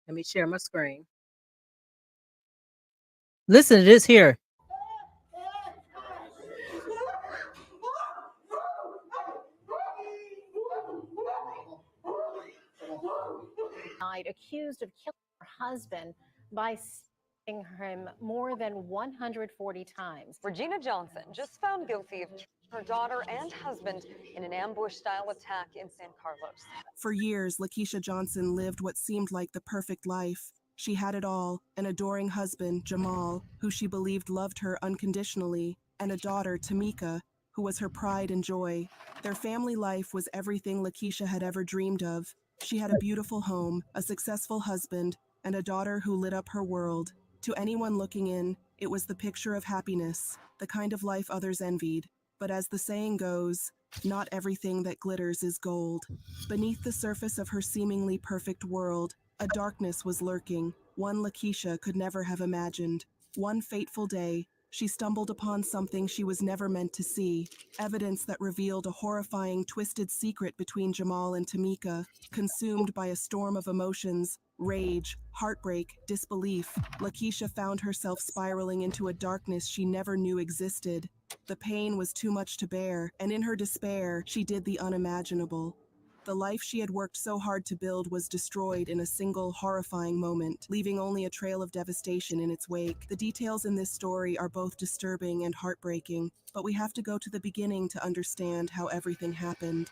Let me share my screen. Listen to this here. Accused of killing her husband by stabbing him more than 140 times. Regina Johnson just found guilty of killing her daughter and husband in an ambush-style attack in San Carlos. For years, Lakeisha Johnson lived what seemed like the perfect life. She had it all, an adoring husband, Jamal, who she believed loved her unconditionally, and a daughter, Tamika, who was her pride and joy. Their family life was everything Lakeisha had ever dreamed of. She had a beautiful home, a successful husband, and a daughter who lit up her world. To anyone looking in, It was the picture of happiness, the kind of life others envied. But as the saying goes, not everything that glitters is gold. Beneath the surface of her seemingly perfect world, a darkness was lurking, one Lakeisha could never have imagined. One fateful day, she stumbled upon something she was never meant to see, evidence that revealed a horrifying, twisted secret between Jamal and Tamika. Consumed by a storm of emotions, rage, heartbreak, disbelief, Lakeisha found herself spiraling into a darkness she never knew existed. The pain was too much to bear, and in her despair, she did the unimaginable. The life she had worked so hard to build was destroyed in a single horrifying moment, leaving only a trail of devastation in its wake. The details in this story are both disturbing and heartbreaking, but we have to go to the beginning to understand how everything happened.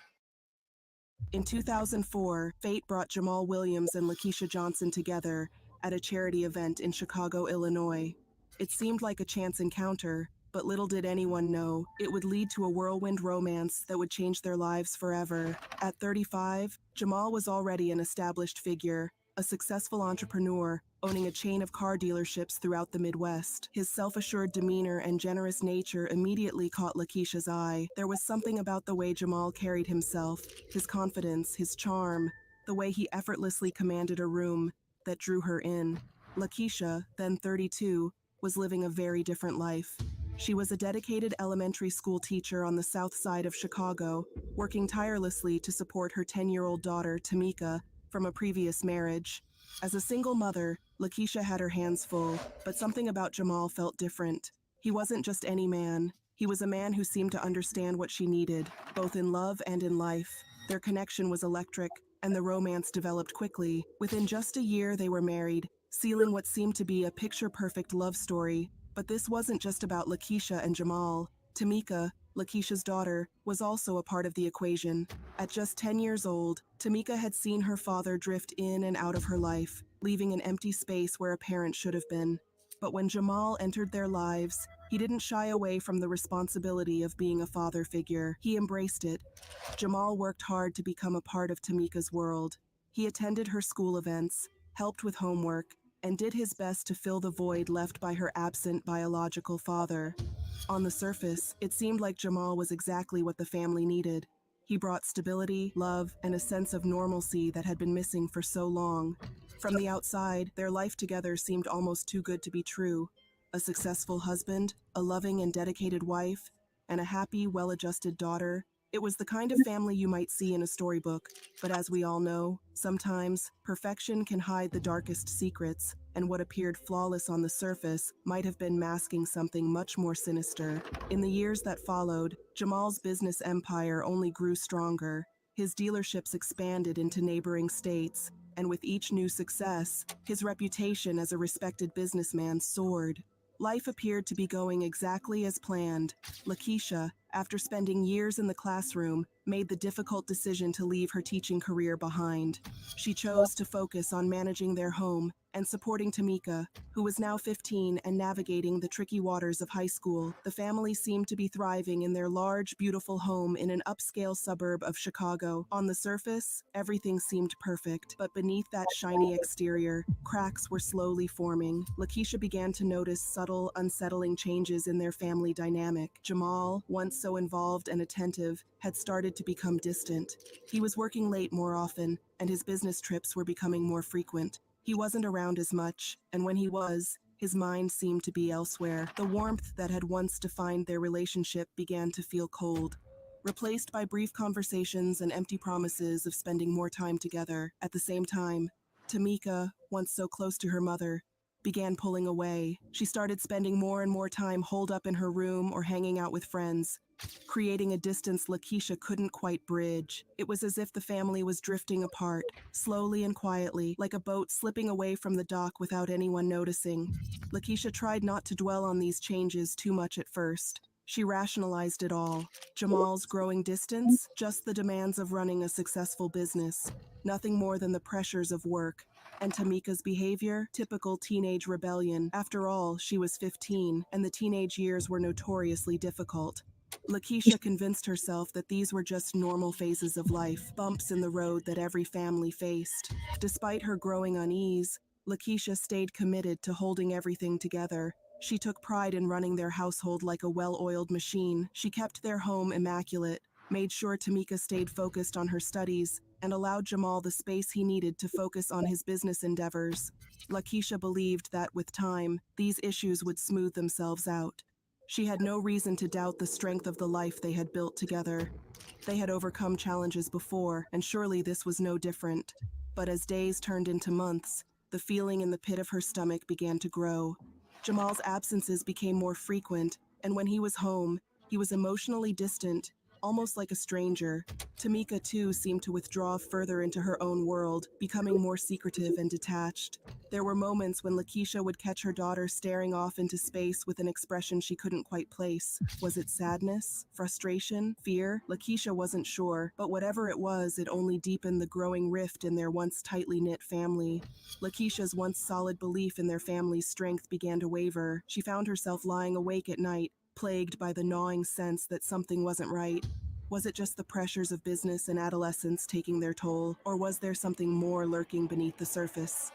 In 2004, fate brought Jamal Williams and Lakeisha Johnson together at a charity event in Chicago, Illinois. It seemed like a chance encounter, but little did anyone know it would lead to a whirlwind romance that would change their lives forever. At 35, Jamal was already an established figure, a successful entrepreneur, owning a chain of car dealerships throughout the Midwest. His self-assured demeanor and generous nature immediately caught Lakeisha's eye. There was something about the way Jamal carried himself, his confidence, his charm, the way he effortlessly commanded a room, that drew her in. Lakeisha, then 32, was living a very different life. She was a dedicated elementary school teacher on the south side of Chicago, working tirelessly to support her 10-year-old daughter, Tamika, from a previous marriage. As a single mother, Lakeisha had her hands full, but something about Jamal felt different. He wasn't just any man. He was a man who seemed to understand what she needed, both in love and in life. Their connection was electric, and the romance developed quickly. Within just a year, they were married, sealing what seemed to be a picture-perfect love story. But this wasn't just about Lakeisha and Jamal. Tamika, Lakeisha's daughter, was also a part of the equation. At just 10 years old, Tamika had seen her father drift in and out of her life, leaving an empty space where a parent should have been. But when Jamal entered their lives, he didn't shy away from the responsibility of being a father figure. He embraced it. Jamal worked hard to become a part of Tamika's world. He attended her school events, helped with homework, and did his best to fill the void left by her absent biological father. On the surface, it seemed like Jamal was exactly what the family needed. He brought stability, love, and a sense of normalcy that had been missing for so long. From the outside, their life together seemed almost too good to be true. A successful husband, a loving and dedicated wife, and a happy, well-adjusted daughter. It was the kind of family you might see in a storybook, but as we all know, sometimes perfection can hide the darkest secrets, and what appeared flawless on the surface might have been masking something much more sinister. In the years that followed, Jamal's business empire only grew stronger. His dealerships expanded into neighboring states, and with each new success, his reputation as a respected businessman soared. Life appeared to be going exactly as planned. Lakeisha, after spending years in the classroom, made the difficult decision to leave her teaching career behind. She chose to focus on managing their home and supporting Tamika, who was now 15 and navigating the tricky waters of high school. The family seemed to be thriving in their large, beautiful home in an upscale suburb of Chicago. On the surface, everything seemed perfect, but beneath that shiny exterior, cracks were slowly forming. Lakeisha began to notice subtle, unsettling changes in their family dynamic. Jamal, once so involved and attentive, had started to become distant. He was working late more often, and his business trips were becoming more frequent. He wasn't around as much, and when he was, his mind seemed to be elsewhere. The warmth that had once defined their relationship began to feel cold, replaced by brief conversations and empty promises of spending more time together. At the same time, Tamika, once so close to her mother, began pulling away. She started spending more and more time holed up in her room or hanging out with friends, creating a distance Lakeisha couldn't quite bridge. It was as if the family was drifting apart, slowly and quietly, like a boat slipping away from the dock without anyone noticing. Lakeisha tried not to dwell on these changes too much at first. She rationalized it all. Jamal's growing distance, just the demands of running a successful business, nothing more than the pressures of work. And Tamika's behavior, typical teenage rebellion. After all, she was 15, and the teenage years were notoriously difficult. Lakeisha convinced herself that these were just normal phases of life, bumps in the road that every family faced. Despite her growing unease, Lakeisha stayed committed to holding everything together. She took pride in running their household like a well-oiled machine. She kept their home immaculate, made sure Tamika stayed focused on her studies, and allowed Jamal the space he needed to focus on his business endeavors. Lakeisha believed that with time, these issues would smooth themselves out. She had no reason to doubt the strength of the life they had built together. They had overcome challenges before, and surely this was no different. But as days turned into months, the feeling in the pit of her stomach began to grow. Jamal's absences became more frequent, and when he was home, he was emotionally distant, almost like a stranger. Tamika, too, seemed to withdraw further into her own world, becoming more secretive and detached. There were moments when Lakeisha would catch her daughter staring off into space with an expression she couldn't quite place. Was it sadness? Frustration? Fear? Lakeisha wasn't sure, but whatever it was, it only deepened the growing rift in their once tightly knit family. Lakeisha's once solid belief in their family's strength began to waver. She found herself lying awake at night, plagued by the gnawing sense that something wasn't right. Was it just the pressures of business and adolescence taking their toll, or was there something more lurking beneath the surface?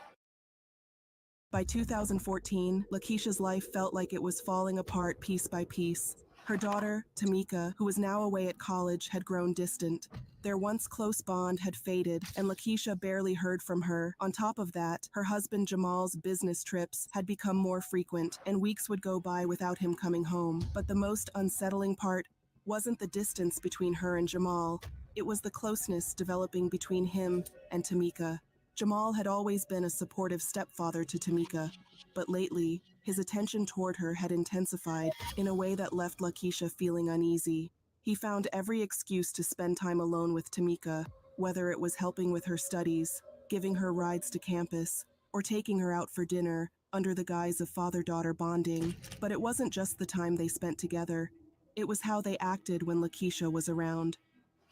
By 2014, Lakeisha's life felt like it was falling apart piece by piece. Her daughter, Tamika, who was now away at college, had grown distant. Their once close bond had faded, and Lakeisha barely heard from her. On top of that, her husband Jamal's business trips had become more frequent, and weeks would go by without him coming home. But the most unsettling part wasn't the distance between her and Jamal. It was the closeness developing between him and Tamika. Jamal had always been a supportive stepfather to Tamika, but lately, his attention toward her had intensified in a way that left Lakeisha feeling uneasy. He found every excuse to spend time alone with Tamika, whether it was helping with her studies, giving her rides to campus, or taking her out for dinner under the guise of father-daughter bonding. But it wasn't just the time they spent together. It was how they acted when Lakeisha was around.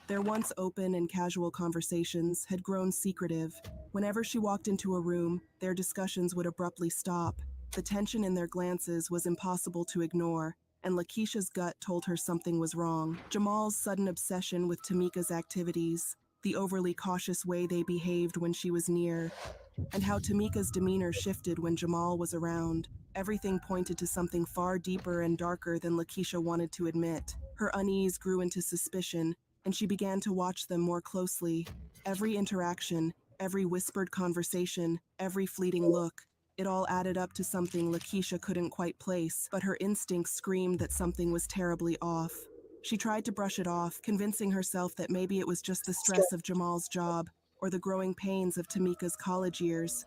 Their once open and casual conversations had grown secretive. Whenever she walked into a room, their discussions would abruptly stop. The tension in their glances was impossible to ignore, and Lakeisha's gut told her something was wrong. Jamal's sudden obsession with Tamika's activities, the overly cautious way they behaved when she was near, and how Tamika's demeanor shifted when Jamal was around. Everything pointed to something far deeper and darker than Lakeisha wanted to admit. Her unease grew into suspicion, and she began to watch them more closely. Every interaction, every whispered conversation, every fleeting look, it all added up to something Lakeisha couldn't quite place, but her instincts screamed that something was terribly off. She tried to brush it off, convincing herself that maybe it was just the stress of Jamal's job, or the growing pains of Tamika's college years.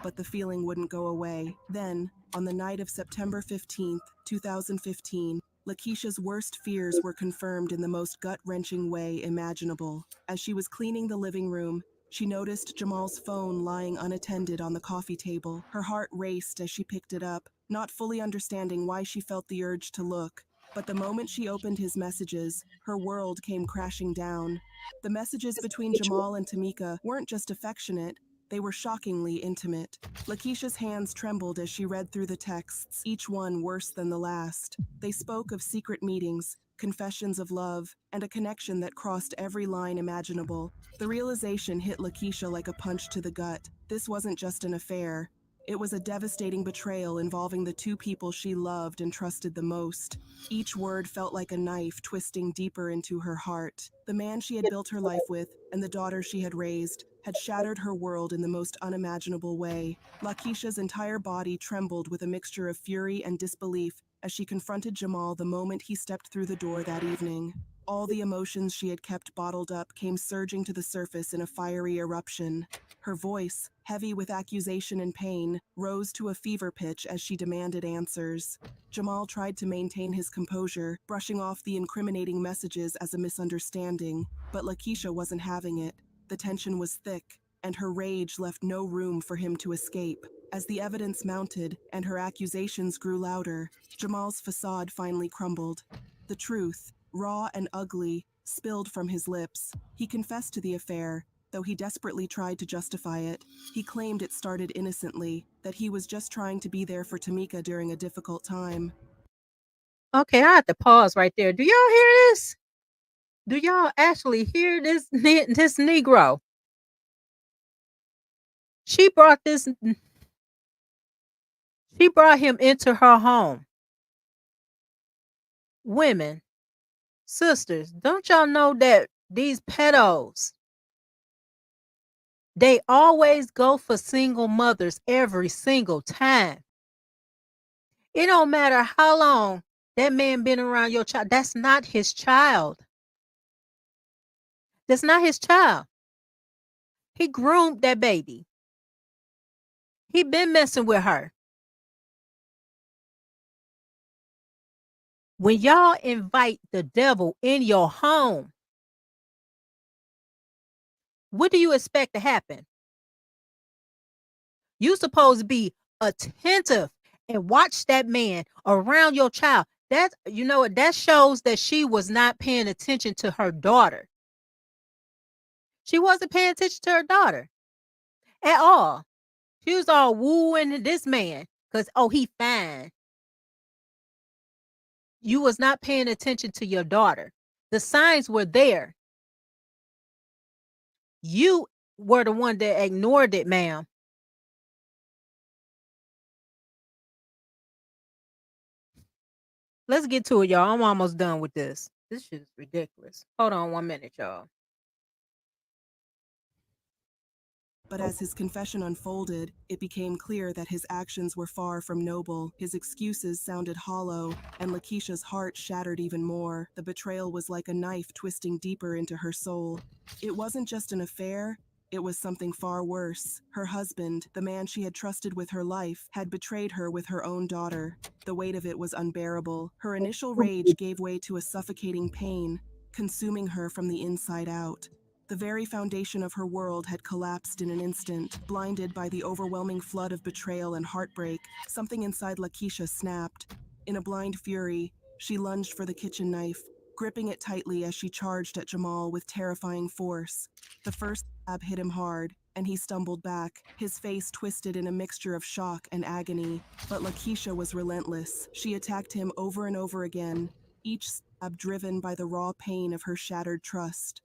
But the feeling wouldn't go away. Then, on the night of September 15th, 2015, Lakeisha's worst fears were confirmed in the most gut-wrenching way imaginable. As she was cleaning the living room, she noticed Jamal's phone lying unattended on the coffee table. Her heart raced as she picked it up, not fully understanding why she felt the urge to look. But the moment she opened his messages, her world came crashing down. The messages between Jamal and Tamika weren't just affectionate, they were shockingly intimate. Lakeisha's hands trembled as she read through the texts, each one worse than the last. They spoke of secret meetings, confessions of love, and a connection that crossed every line imaginable. The realization hit Lakeisha like a punch to the gut. This wasn't just an affair. It was a devastating betrayal involving the two people she loved and trusted the most. Each word felt like a knife twisting deeper into her heart. The man she had built her life with, and the daughter she had raised, had shattered her world in the most unimaginable way. Lakeisha's entire body trembled with a mixture of fury and disbelief as she confronted Jamal the moment he stepped through the door that evening. All the emotions she had kept bottled up came surging to the surface in a fiery eruption. Her voice, heavy with accusation and pain, rose to a fever pitch as she demanded answers. Jamal tried to maintain his composure, brushing off the incriminating messages as a misunderstanding, but Lakeisha wasn't having it. The tension was thick, and her rage left no room for him to escape. As the evidence mounted and her accusations grew louder, Jamal's facade finally crumbled. The truth, raw and ugly, spilled from his lips. He confessed to the affair, though he desperately tried to justify it. He claimed it started innocently, that he was just trying to be there for Tamika during a difficult time. Okay, I have to pause right there. Do y'all hear this? Do y'all actually hear this Negro? She brought this She brought him into her home. Women, sisters, don't y'all know that these pedos, they always go for single mothers every single time. It don't matter how long that man been around your child. That's not his child. That's not his child. He groomed that baby. He been messing with her. When y'all invite the devil in your home, what do you expect to happen? You supposed to be attentive and watch that man around your child. That, you know what, that shows that she was not paying attention to her daughter. She wasn't paying attention to her daughter at all. She was all wooing this man because, oh, he fine. You was not paying attention to your daughter. The signs were there. You were the one that ignored it, ma'am. Let's get to it, y'all. I'm almost done with this. This shit is ridiculous. Hold on 1 minute, y'all. But as his confession unfolded, it became clear that his actions were far from noble. His excuses sounded hollow, and Lakeisha's heart shattered even more. The betrayal was like a knife twisting deeper into her soul. It wasn't just an affair, it was something far worse. Her husband, the man she had trusted with her life, had betrayed her with her own daughter. The weight of it was unbearable. Her initial rage gave way to a suffocating pain, consuming her from the inside out. The very foundation of her world had collapsed in an instant. Blinded by the overwhelming flood of betrayal and heartbreak, something inside Lakeisha snapped. In a blind fury, she lunged for the kitchen knife, gripping it tightly as she charged at Jamal with terrifying force. The first stab hit him hard, and he stumbled back, his face twisted in a mixture of shock and agony. But Lakeisha was relentless. She attacked him over and over again, each stab driven by the raw pain of her shattered trust.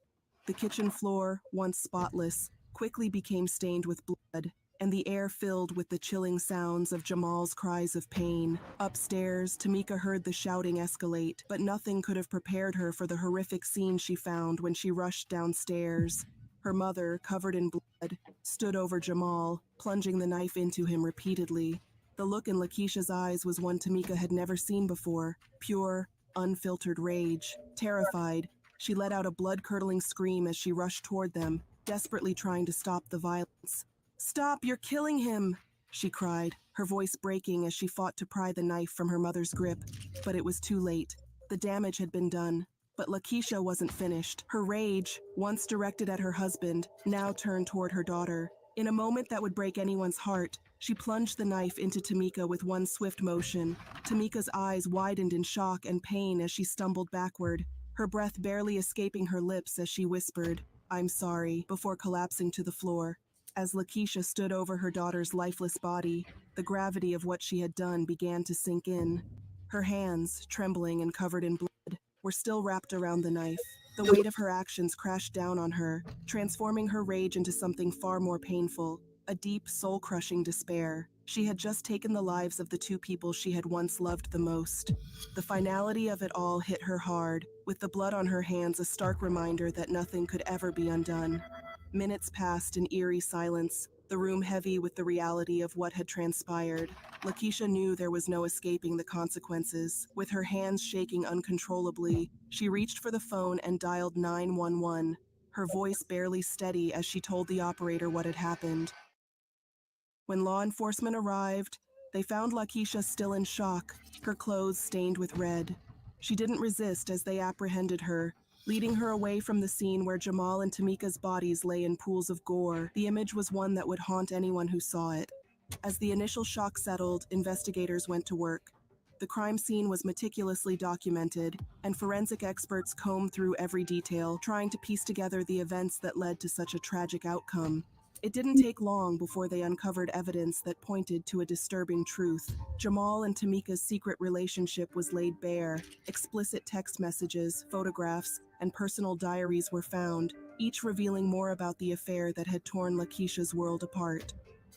The kitchen floor, once spotless, quickly became stained with blood, and the air filled with the chilling sounds of Jamal's cries of pain. Upstairs, Tamika heard the shouting escalate, but nothing could have prepared her for the horrific scene she found when she rushed downstairs. Her mother, covered in blood, stood over Jamal, plunging the knife into him repeatedly. The look in Lakeisha's eyes was one Tamika had never seen before, pure, unfiltered rage. Terrified, she let out a blood-curdling scream as she rushed toward them, desperately trying to stop the violence. "Stop, you're killing him!" she cried, her voice breaking as she fought to pry the knife from her mother's grip. But it was too late. The damage had been done. But Lakeisha wasn't finished. Her rage, once directed at her husband, now turned toward her daughter. In a moment that would break anyone's heart, she plunged the knife into Tamika with one swift motion. Tamika's eyes widened in shock and pain as she stumbled backward, her breath barely escaping her lips as she whispered, "I'm sorry," before collapsing to the floor. As Lakeisha stood over her daughter's lifeless body, the gravity of what she had done began to sink in. Her hands, trembling and covered in blood, were still wrapped around the knife. The weight of her actions crashed down on her, transforming her rage into something far more painful, a deep, soul-crushing despair. She had just taken the lives of the two people she had once loved the most. The finality of it all hit her hard, with the blood on her hands a stark reminder that nothing could ever be undone. Minutes passed in eerie silence, the room heavy with the reality of what had transpired. Lakeisha knew there was no escaping the consequences. With her hands shaking uncontrollably, she reached for the phone and dialed 911, her voice barely steady as she told the operator what had happened. When law enforcement arrived, they found Lakeisha still in shock, her clothes stained with red. She didn't resist as they apprehended her, leading her away from the scene where Jamal and Tamika's bodies lay in pools of gore. The image was one that would haunt anyone who saw it. As the initial shock settled, investigators went to work. The crime scene was meticulously documented, and forensic experts combed through every detail, trying to piece together the events that led to such a tragic outcome. It didn't take long before they uncovered evidence that pointed to a disturbing truth. Jamal and Tamika's secret relationship was laid bare. Explicit text messages, photographs, and personal diaries were found, each revealing more about the affair that had torn Lakeisha's world apart.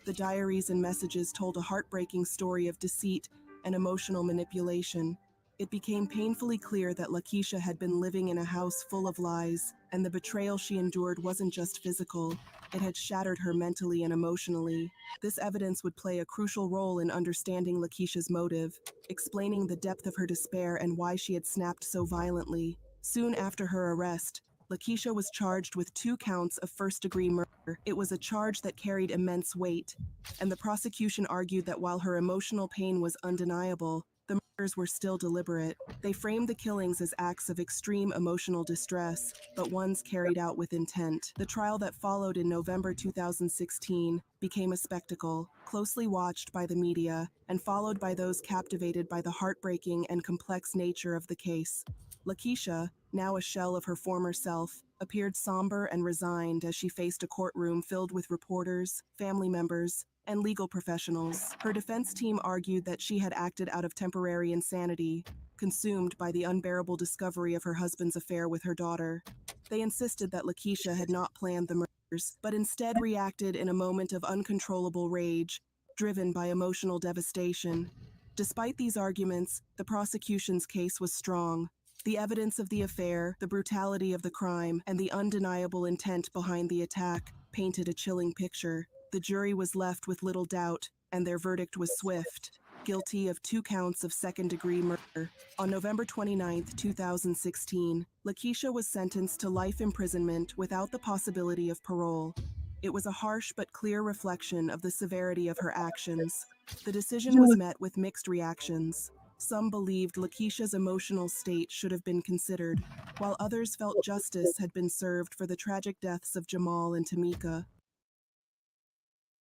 The diaries and messages told a heartbreaking story of deceit and emotional manipulation. It became painfully clear that Lakeisha had been living in a house full of lies, and the betrayal she endured wasn't just physical, it had shattered her mentally and emotionally. This evidence would play a crucial role in understanding Lakeisha's motive, explaining the depth of her despair and why she had snapped so violently. Soon after her arrest, Lakeisha was charged with 2 counts of first-degree murder. It was a charge that carried immense weight, and the prosecution argued that while her emotional pain was undeniable, the murders were still deliberate. They framed the killings as acts of extreme emotional distress, but ones carried out with intent. The trial that followed in November 2016 became a spectacle, closely watched by the media, and followed by those captivated by the heartbreaking and complex nature of the case. Lakeisha, now a shell of her former self, appeared somber and resigned as she faced a courtroom filled with reporters, family members, and legal professionals. Her defense team argued that she had acted out of temporary insanity, consumed by the unbearable discovery of her husband's affair with her daughter. They insisted that Lakeisha had not planned the murders, but instead reacted in a moment of uncontrollable rage, driven by emotional devastation. Despite these arguments, the prosecution's case was strong. The evidence of the affair, the brutality of the crime, and the undeniable intent behind the attack painted a chilling picture. The jury was left with little doubt, and their verdict was swift: guilty of 2 counts of second-degree murder. On November 29, 2016, Lakeisha was sentenced to life imprisonment without the possibility of parole. It was a harsh but clear reflection of the severity of her actions. The decision was met with mixed reactions. Some believed Lakeisha's emotional state should have been considered, while others felt justice had been served for the tragic deaths of Jamal and Tamika.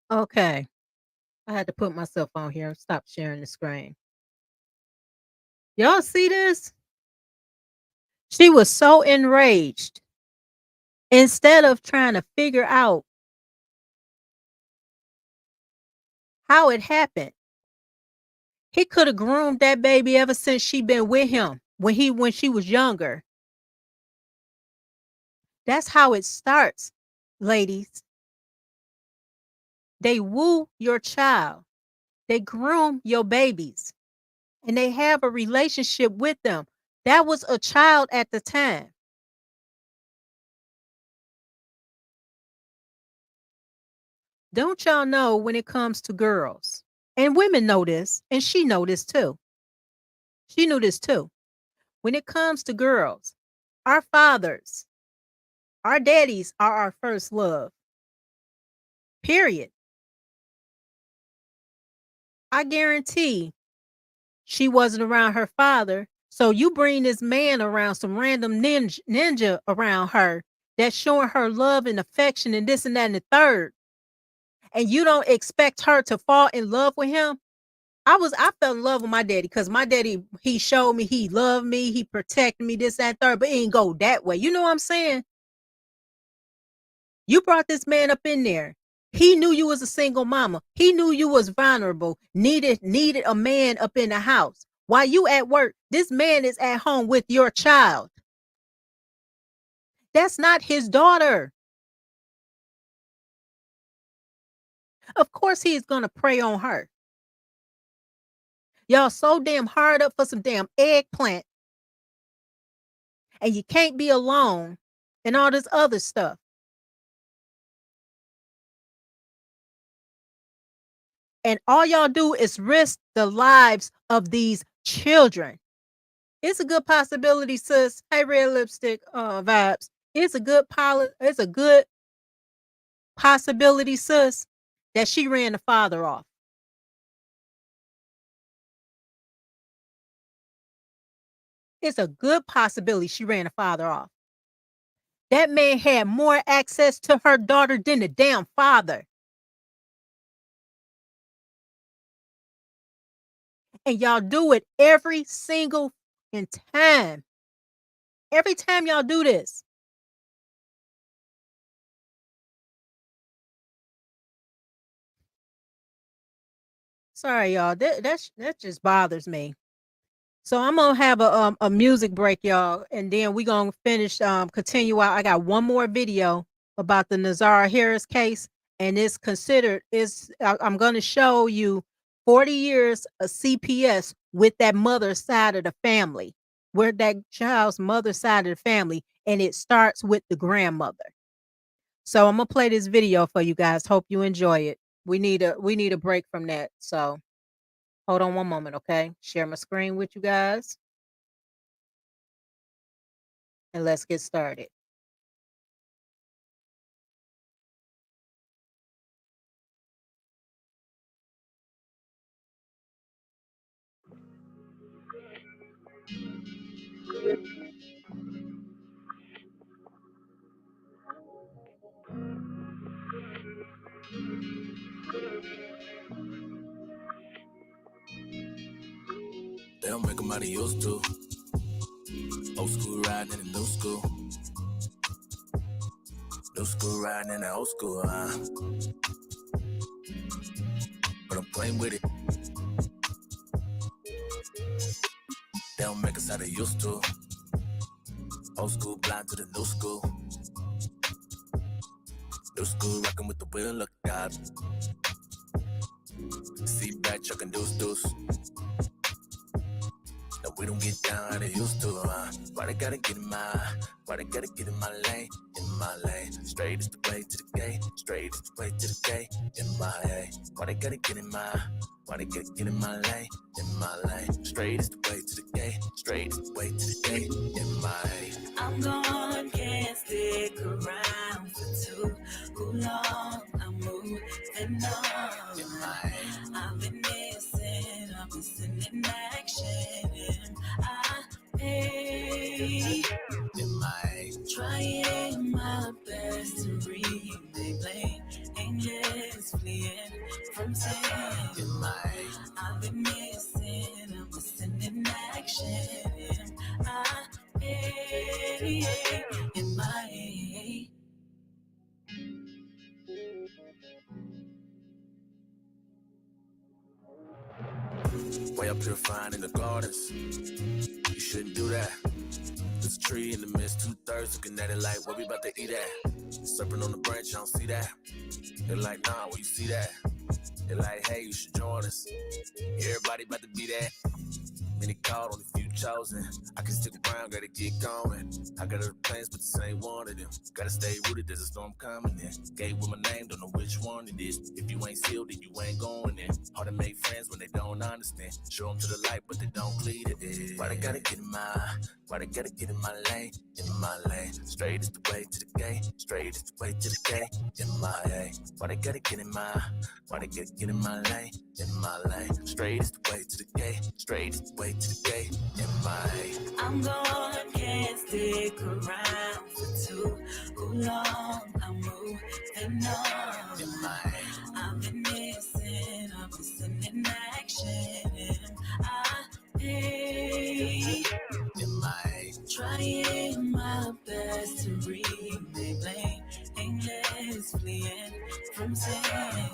Okay. I had to put myself on here and stop sharing the screen. Y'all see this? She was so enraged. Instead of trying to figure out how it happened, he could have groomed that baby ever since she been with him when she was younger. That's how it starts, ladies. They woo your child. They groom your babies. And they have a relationship with them. That was a child at the time. Don't y'all know when it comes to girls? And women know this, and she know this too. She knew this too. When it comes to girls, our fathers, our daddies are our first love. Period. I guarantee she wasn't around her father. So you bring this man around, some random ninja around her that's showing her love and affection and this and that and the third. And you don't expect her to fall in love with him. I fell in love with my daddy because my daddy, he showed me he loved me, he protected me, this, that, third, but it didn't go that way. You know what I'm saying? You brought this man up in there. He knew you was a single mama. He knew you was vulnerable, needed a man up in the house. While you at work, this man is at home with your child. That's not his daughter. Of course he's going to prey on her. Y'all so damn hard up for some damn eggplant. And you can't be alone and all this other stuff. And all y'all do is risk the lives of these children. It's a good possibility, sis. Hey, red lipstick vibes. It's a good possibility, sis, that she ran the father off. It's a good possibility she ran the father off. That man had more access to her daughter than the damn father. And y'all do it every single time. Every time y'all do this. Sorry, y'all. That just bothers me. So I'm gonna have a music break, y'all, and then we gonna finish continue out. I got one more video about the Nazara Harris case, and it's considered I'm going to show you 40 years of CPS with that mother side of the family, where that child's mother side of the family, and it starts with the grandmother. So I'm gonna play this video for you guys. Hope you enjoy it. We need a break from that. So hold on one moment, okay? Share my screen with you guys, and let's get started. They don't make them out of used to. Old school riding in the new school. New school riding in the old school, but I'm playing with it. They don't make us out of used to. Old school blind to the new school. New school rocking with the wheel, look out. Seat back, chucking deuce. No, we don't get down how they used to, Why they gotta get in my lane, in my lane. Straight is the way to the gate, straight is the way to the gate, in my lane. Why they gotta get in my lane, in my lane. Straight is the way to the gate, straight is the way to the gate, in my lane. I'm gone, can't stick around for too long. I'm moving on. In my lane. I've been missing in action. I pay in my trying my best to replay angels fleeing from sin. In my I've been missing in action. I pay in my way up here fine in the gardens. You shouldn't do that. There's a tree in the midst, 2/3 looking at it like, what we about to eat at? Serpent on the branch, I don't see that. They're like, nah, where you see that? They're like, hey, you should join us. Everybody about to be there. Many called, only few chosen. I can stick around, gotta get going. I got other plans, but this ain't one of them. Gotta stay rooted, there's a storm coming in. Gate with my name, don't know which one it is. If you ain't sealed, then you ain't going in. Hard to make friends when they don't understand. Show them to the light, but they don't plead it. Why they gotta get in my lane, in my lane. Straight is the way to the gate, straight is the way to the gate, in my lane. Why they gotta get in my lane, in my lane. Straight is the way to the gate, straight is the way to the gate, in my lane. I'm gone, can't stick around for too long. I'm moving on. In my lane. I've been missing in action. I pay in my lane. Trying my best to replay angels fleeing from sin.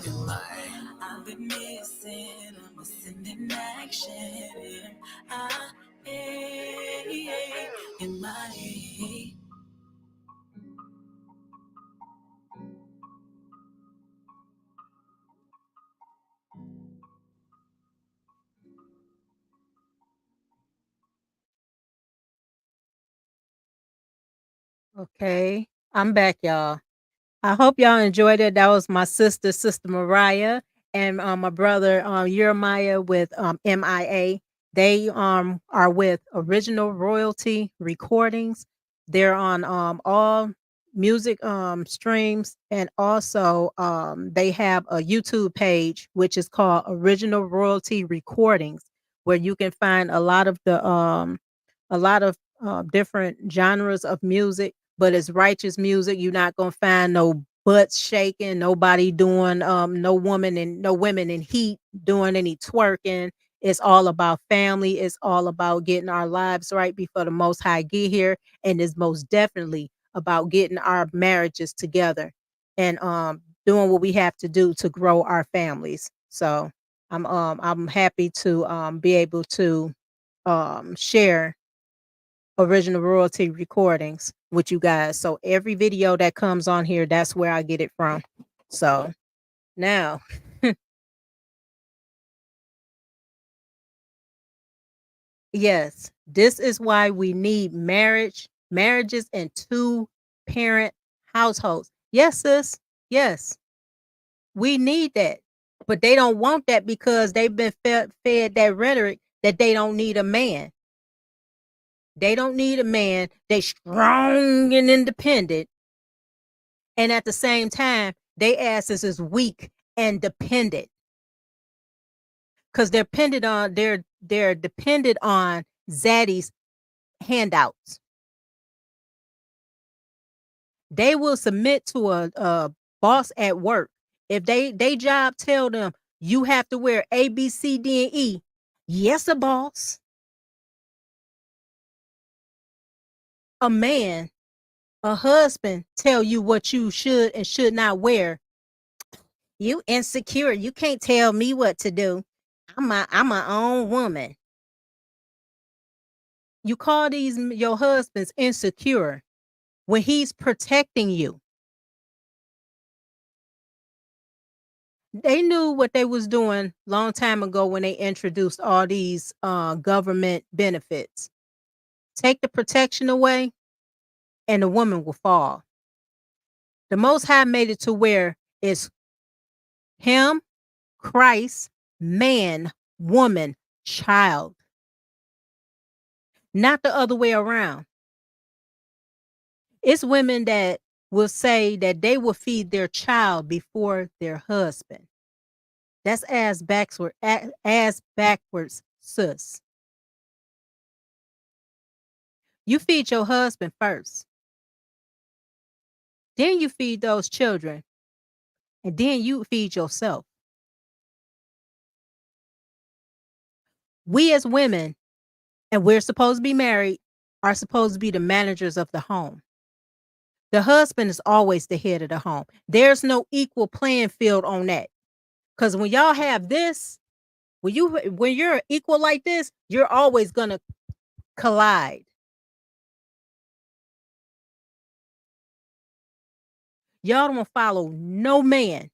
In my lane. I've been missing in action. I pay in my lane. Okay, I'm back, y'all. I hope y'all enjoyed it. That was my Sister Mariah, and my brother Jeremiah with MIA. They are with Original Royalty Recordings. They're on all music streams, and also they have a YouTube page which is called Original Royalty Recordings, where you can find a lot of different genres of music, but it's righteous music. You're not gonna find no butts shaking, nobody doing no women in heat doing any twerking. It's all about family. It's all about getting our lives right before the Most High get here, and it's most definitely about getting our marriages together and doing what we have to do to grow our families. So I'm happy to be able to share Original Royalty Recordings with you guys. So every video that comes on here, that's where I get it from. So now, yes, this is why we need marriages and two-parent households. Yes, sis. Yes, we need that. But they don't want that because they've been fed that rhetoric that they don't need a man. They don't need a man. They strong and independent. And at the same time, they asses is weak and dependent. Because they're dependent on Zaddy's handouts. They will submit to a boss at work. If they job tell them you have to wear A, B, C, D, and E. Yes, a boss. A man, a husband tell you what you should and should not wear. You insecure. You can't tell me what to do. I'm my own woman. You call these your husbands insecure when he's protecting you. They knew what they was doing long time ago when they introduced all these government benefits. Take the protection away and the woman will fall. The Most High made it to where it's him, Christ, man, woman, child. Not the other way around. It's women that will say that they will feed their child before their husband. That's ass backwards, sis. You feed your husband first. Then you feed those children. And then you feed yourself. We as women, and we're supposed to be married, are supposed to be the managers of the home. The husband is always the head of the home. There's no equal playing field on that. Because when y'all have this, when you're equal like this, you're always gonna collide. Y'all don't follow no man.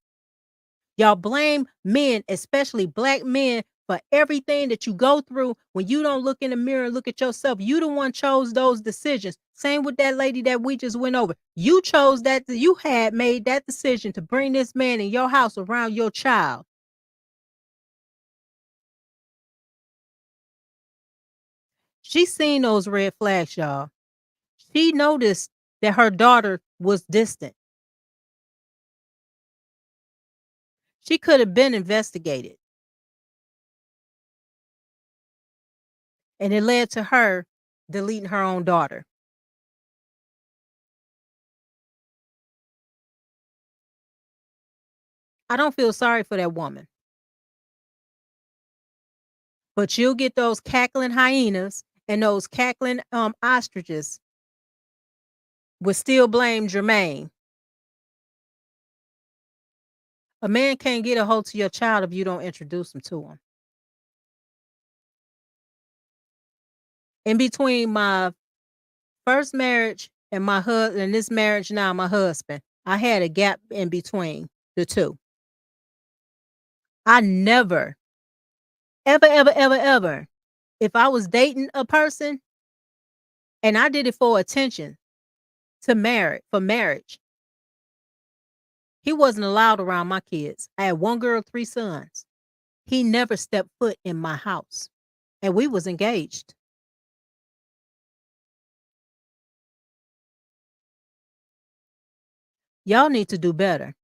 Y'all blame men, especially black men, for everything that you go through when you don't look in the mirror and look at yourself. You the one chose those decisions. Same with that lady that we just went over. You chose that, you had made that decision to bring this man in your house around your child. She seen those red flags, y'all. She noticed that her daughter was distant. She could have been investigated. And it led to her deleting her own daughter. I don't feel sorry for that woman. But you'll get those cackling hyenas and those cackling ostriches will still blame Jermaine. A man can't get a hold to your child if you don't introduce him to him. In between my first marriage and and this marriage now, my husband, I had a gap in between the two. I never, ever, if I was dating a person and I did it for attention for marriage, he wasn't allowed around my kids. I had one girl, 3 sons. He never stepped foot in my house. And we was engaged. Y'all need to do better.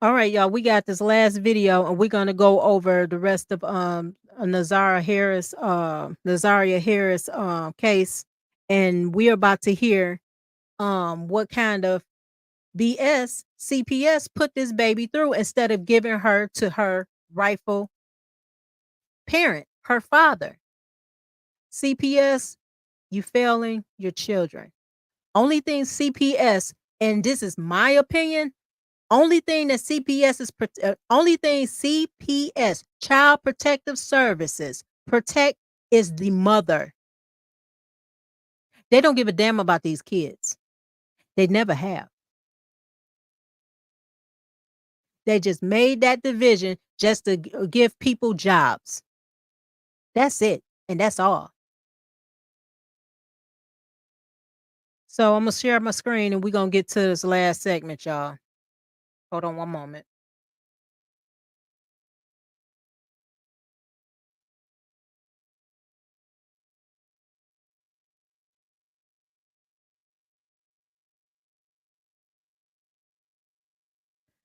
All right, y'all. We got this last video, and we're gonna go over the rest of Nazaria Harris case, and we're about to hear what kind of BS CPS put this baby through instead of giving her to her rightful parent, her father. CPS, you failing your children. Only thing CPS, and this is my opinion, only thing CPS, Child Protective Services, protect is the mother. They don't give a damn about these kids. They never have. They just made that division just to give people jobs. That's it. And that's all. So I'm going to share my screen and we're going to get to this last segment, y'all. Hold on one moment.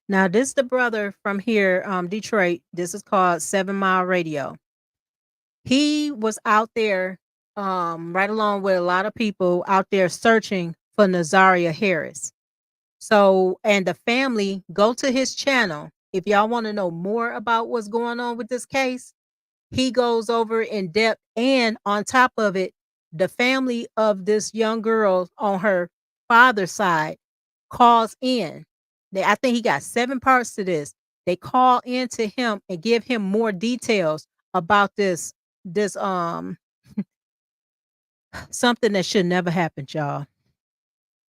Now, this is the brother from here, Detroit. This is called 7 Mile Radio. He was out there, right along with a lot of people out there searching for Nazaria Harris. So, and the family, go to his channel. If y'all want to know more about what's going on with this case, he goes over in depth. And on top of it, the family of this young girl on her father's side calls in. I think he got 7 parts to this. They call in to him and give him more details about this something that should never happen, y'all.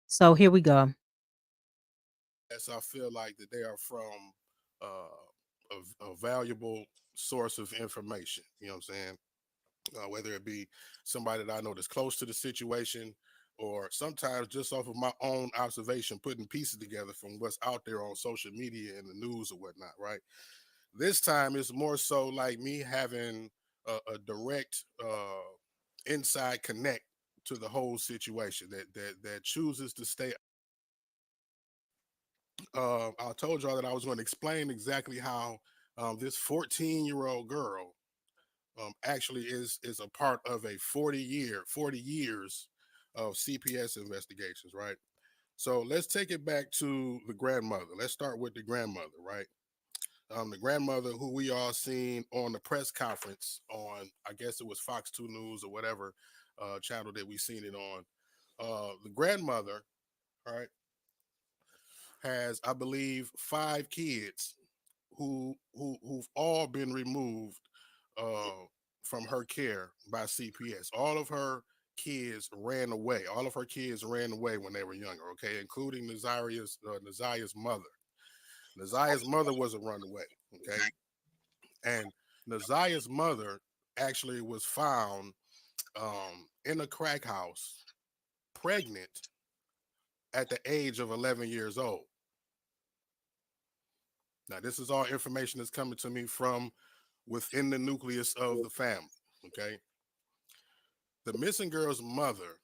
So here we go. Yes, I feel like that they are from a valuable source of information. You know what I'm saying? Whether it be somebody that I know that's close to the situation, or sometimes just off of my own observation, putting pieces together from what's out there on social media and the news or whatnot, right? This time it's more so like me having a direct inside connect to the whole situation that chooses to stay. I told y'all that I was going to explain exactly how this 14-year-old girl actually is a part of a 40 years of CPS investigations, right? So let's take it back to the grandmother. Let's start with the grandmother, right? The grandmother who we all seen on the press conference on, I guess it was Fox 2 News or whatever channel that we seen it on. The grandmother, all right, has, I believe, 5 kids who've all been removed from her care by CPS. All of her kids ran away. All of her kids ran away when they were younger, okay, including Nazaya's mother. Nazaya's mother was a runaway, okay? And Nazaya's mother actually was found in a crack house, pregnant at the age of 11 years old. Now, this is all information that's coming to me from within the nucleus of the family, okay? The missing girl's mother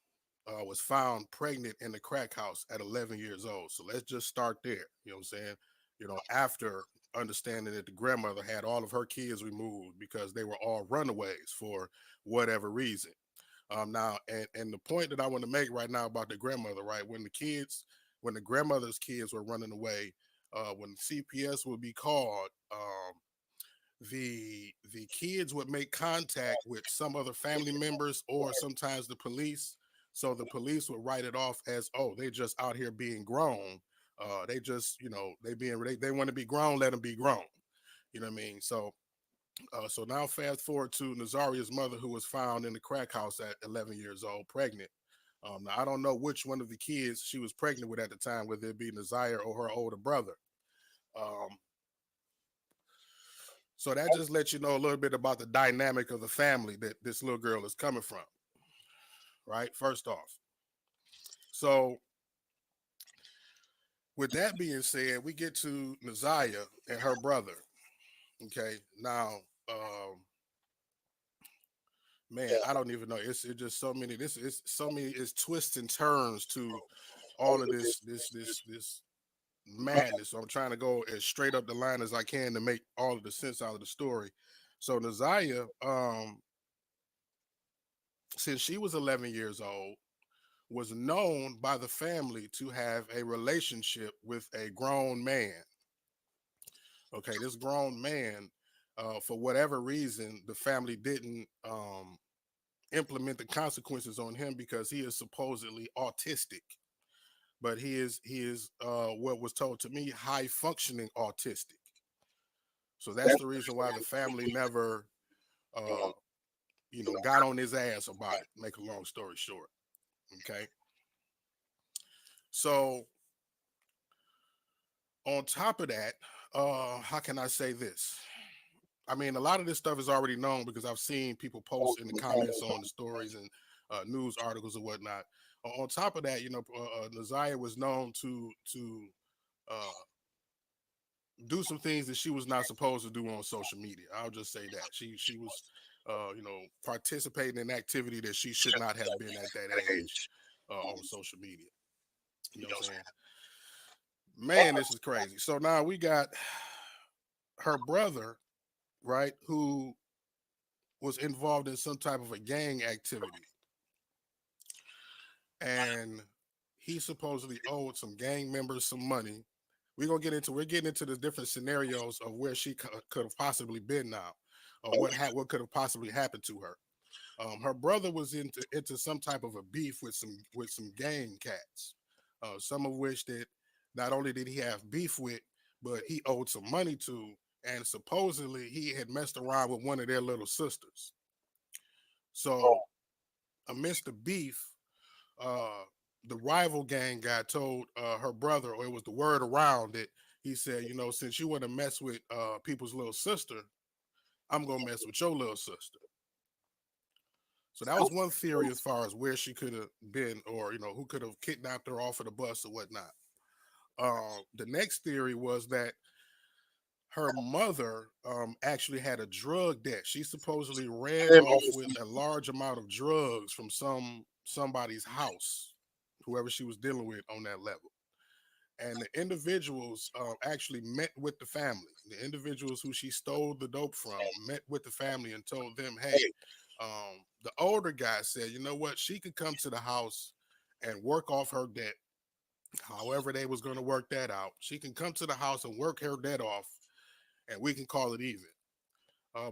was found pregnant in the crack house at 11 years old. So let's just start there. You know what I'm saying? You know, after understanding that the grandmother had all of her kids removed because they were all runaways for whatever reason. Now, and the point that I want to make right now about the grandmother, right? When the grandmother's kids were running away, when CPS would be called, the kids would make contact with some other family members or sometimes the police. So the police would write it off as, oh, they just out here being grown. They just, you know, they want to be grown, let them be grown. You know what I mean? So so now fast forward to Nazaria's mother, who was found in the crack house at 11 years old, pregnant. Now I don't know which one of the kids she was pregnant with at the time, whether it be Nazaria or her older brother. So that just lets you know a little bit about the dynamic of the family that this little girl is coming from, right? First off. So with that being said, we get to Nazaria and her brother. Okay. Now, man, I don't even know. It's just so many. It's twists and turns to all of this madness. So I'm trying to go as straight up the line as I can to make all of the sense out of the story. So Nazaria, since she was 11 years old, was known by the family to have a relationship with a grown man. Okay, this grown man, for whatever reason, the family didn't implement the consequences on him because he is supposedly autistic. But he is what was told to me, high functioning autistic. So that's the reason why the family never got on his ass about it. Make a long story short. Okay. So On top of that, how can I say this? I mean, a lot of this stuff is already known because I've seen people post in the comments on the stories and news articles and whatnot. On top of that, Naziah was known to uh, do some things that she was not supposed to do on social media. I'll just say that she was, participating in activity that she should not have been at that age on social media. You know what I'm saying? Man, this is crazy. So now we got her brother, right, who was involved in some type of a gang activity. And he supposedly owed some gang members some money. We're getting into the different scenarios of where she could have possibly been now, or what could have possibly happened to her. Her brother was into some type of a beef with some gang cats, some of which that not only did he have beef with, but he owed some money to, and supposedly he had messed around with one of their little sisters. So amidst the beef, the rival gang guy told her brother, or it was the word around it. He said, since you want to mess with people's little sister, I'm gonna mess with your little sister. So that was one theory as far as where she could have been, or who could have kidnapped her off of the bus or whatnot. The next theory was that her mother actually had a drug debt. She supposedly ran off with a large amount of drugs from somebody's house, whoever she was dealing with on that level. And the individuals actually met with the family. The individuals who she stole the dope from met with the family and told them, hey, the older guy said, you know what, she could come to the house and work off her debt. However they was going to work that out. She can come to the house and work her debt off, and we can call it even.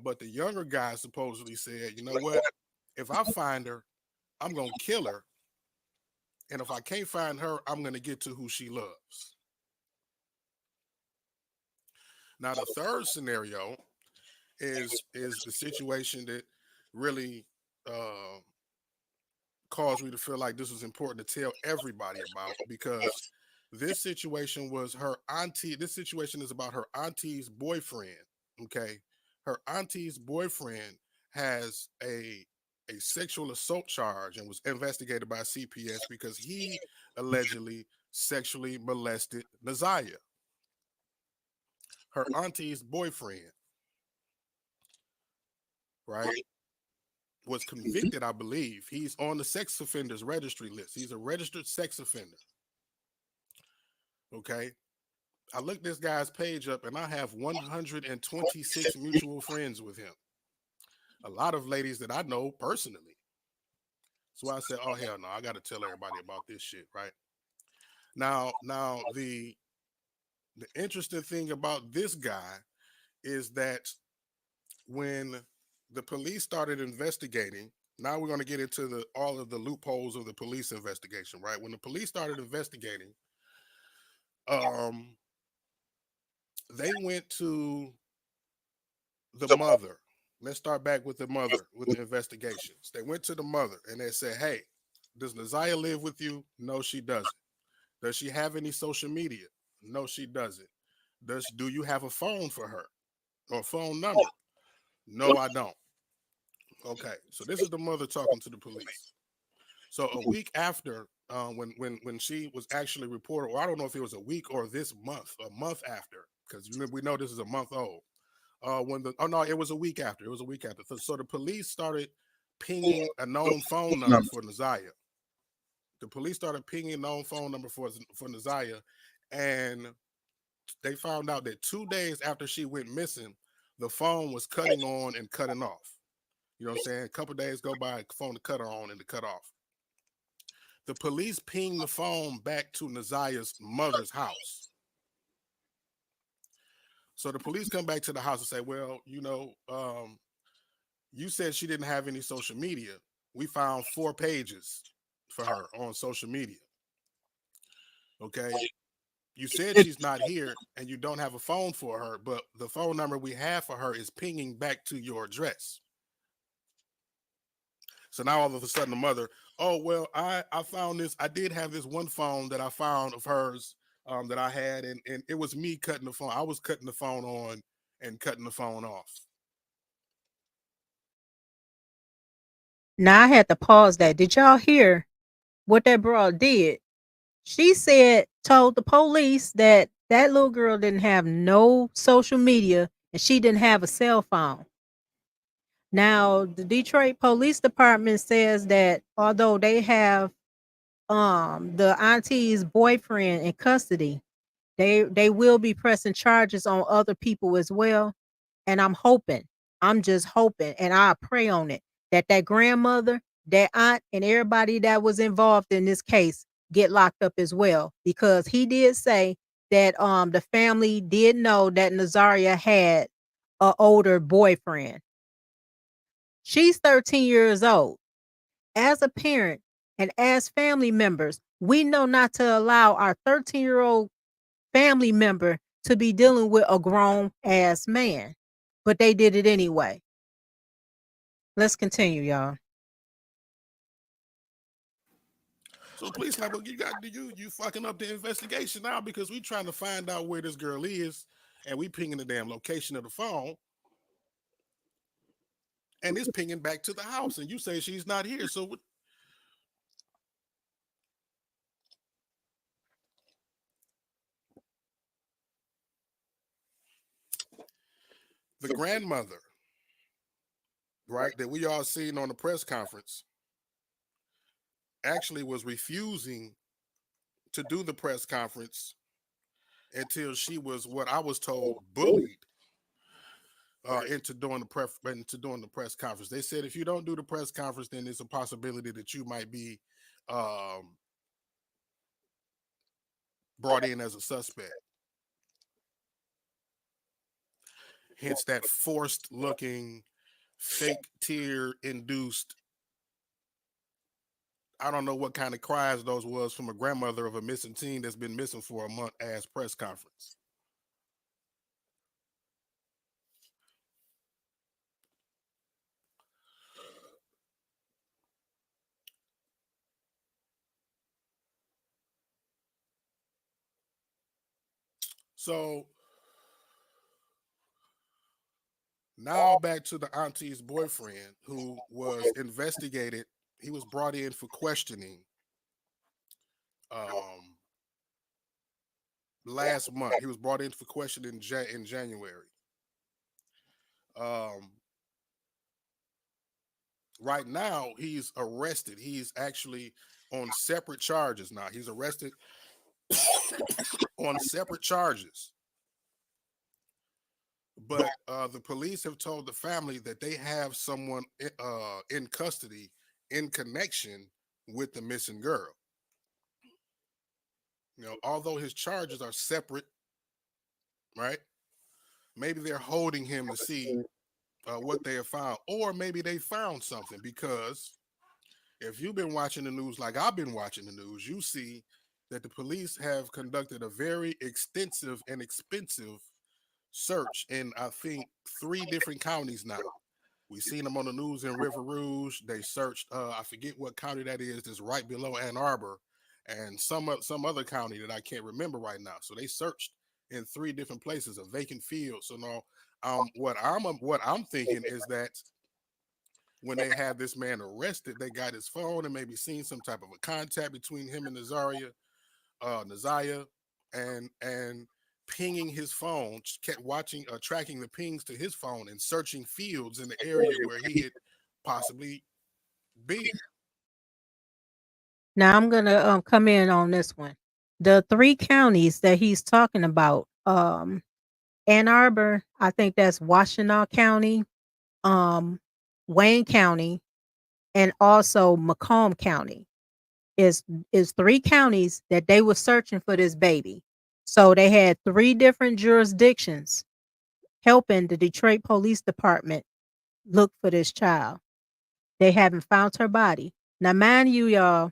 But the younger guy supposedly said, you know what, if I find her, I'm going to kill her. And if I can't find her, I'm going to get to who she loves. Now, the third scenario is the situation that really caused me to feel like this was important to tell everybody about, because this situation was her auntie. This situation is about her auntie's boyfriend. Okay. Her auntie's boyfriend has a sexual assault charge and was investigated by CPS because he allegedly sexually molested Naziah, her auntie's boyfriend, right? Was convicted, I believe. He's on the sex offenders registry list. He's a registered sex offender. Okay. I looked this guy's page up and I have 126 mutual friends with him. A lot of ladies that I know personally. So I said, oh, hell no, I got to tell everybody about this shit, right? Now the interesting thing about this guy is that when the police started investigating, now we're going to get into all of the loopholes of the police investigation, right? When the police started investigating, they went to the mother. Let's start back with the mother with the investigations. They went to the mother and they said, hey, does Naziah live with you? No, she doesn't. Does she have any social media? No, she doesn't. Do you have a phone for her or a phone number? No, I don't. Okay, so this is the mother talking to the police. So a week after, when she was actually reported, or I don't know if it was a week or this month, a month after, because we know this is a month old. It was a week after. It was a week after. So the police started pinging a known phone number for Naziah. The police started pinging a known phone number for Naziah, and they found out that 2 days after she went missing, the phone was cutting on and cutting off. You know what I'm saying? A couple of days go by, phone to cut on and to cut off. The police pinged the phone back to Naziah's mother's house. So the police come back to the house and say, well, you said she didn't have any social media. We found 4 pages for her on social media. Okay. You said she's not here and you don't have a phone for her, but the phone number we have for her is pinging back to your address. So now all of a sudden the mother, oh, well, I found this. I did have this one phone that I found of hers that I had, and it was me cutting the phone. I was cutting the phone on and cutting the phone off. Now I had to pause that. Did y'all hear what that broad did? She told the police that that little girl didn't have no social media and she didn't have a cell phone. Now, the Detroit Police Department says that although they have the auntie's boyfriend in custody, they will be pressing charges on other people as well. And I'm just hoping, and I pray on it, that grandmother, that aunt, and everybody that was involved in this case get locked up as well. Because he did say that the family did know that Nazaria had an older boyfriend. She's 13 years old. As a parent and as family members, we know not to allow our 13-year-old family member to be dealing with a grown ass man. But they did it anyway. Let's continue, y'all. So please, like, you fucking up the investigation now, because we trying to find out where this girl is, and we pinging the damn location of the phone, and it's pinging back to the house, and you say she's not here. So what? The grandmother, right, that we all seen on the press conference, actually was refusing to do the press conference until she was, what I was told, bullied into doing the press conference. They said if you don't do the press conference, then there's a possibility that you might be brought in as a suspect. Hence that forced looking, fake tear induced, I don't know what kind of cries those was from a grandmother of a missing teen that's been missing for a month ass press conference. So now back to the auntie's boyfriend, who was investigated. He was brought in for questioning last month. He was brought in for questioning in January. Right now, he's arrested. He's actually on separate charges now. He's arrested on separate charges. But the police have told the family that they have someone in custody in connection with the missing girl. You know, although his charges are separate, right? Maybe they're holding him to see what they have found, or maybe they found something. Because if you've been watching the news like I've been watching the news, you see that the police have conducted a very extensive and expensive search in, I think, 3 different counties now. We've seen them on the news in River Rouge. They searched, I forget what county that is, that's right below Ann Arbor, and some other county that I can't remember right now. So they searched in 3 different places, a vacant field. So now, what I'm thinking is that when they had this man arrested, they got his phone and maybe seen some type of a contact between him and Nazaria, and pinging his phone, kept watching, tracking the pings to his phone and searching fields in the area where he had possibly been. Now I'm gonna come in on this one. The 3 counties that he's talking about, Ann Arbor, I think that's Washtenaw County, Wayne County, and also Macomb County. Is 3 counties that they were searching for this baby. So they had 3 different jurisdictions helping the Detroit Police Department look for this child. They haven't found her body. Now, mind you, y'all,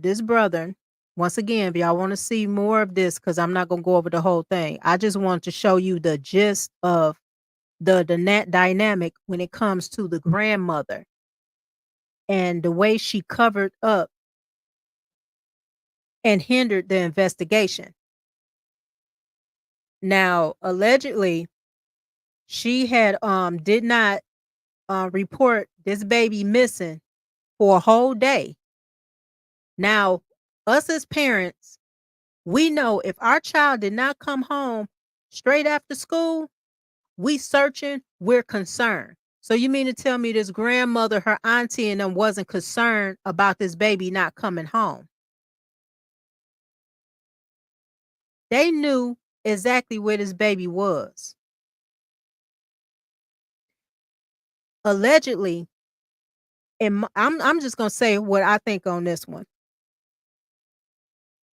this brother, once again, if y'all want to see more of this, because I'm not gonna go over the whole thing, I just want to show you the gist of the dynamic when it comes to the grandmother and the way she covered up and hindered the investigation. Now, allegedly, she had did not report this baby missing for a whole day. Now, us as parents, we know if our child did not come home straight after school, we searching, we're concerned. So you mean to tell me this grandmother, her auntie, and them wasn't concerned about this baby not coming home? They knew exactly where this baby was. Allegedly, and I'm just gonna say what I think on this one.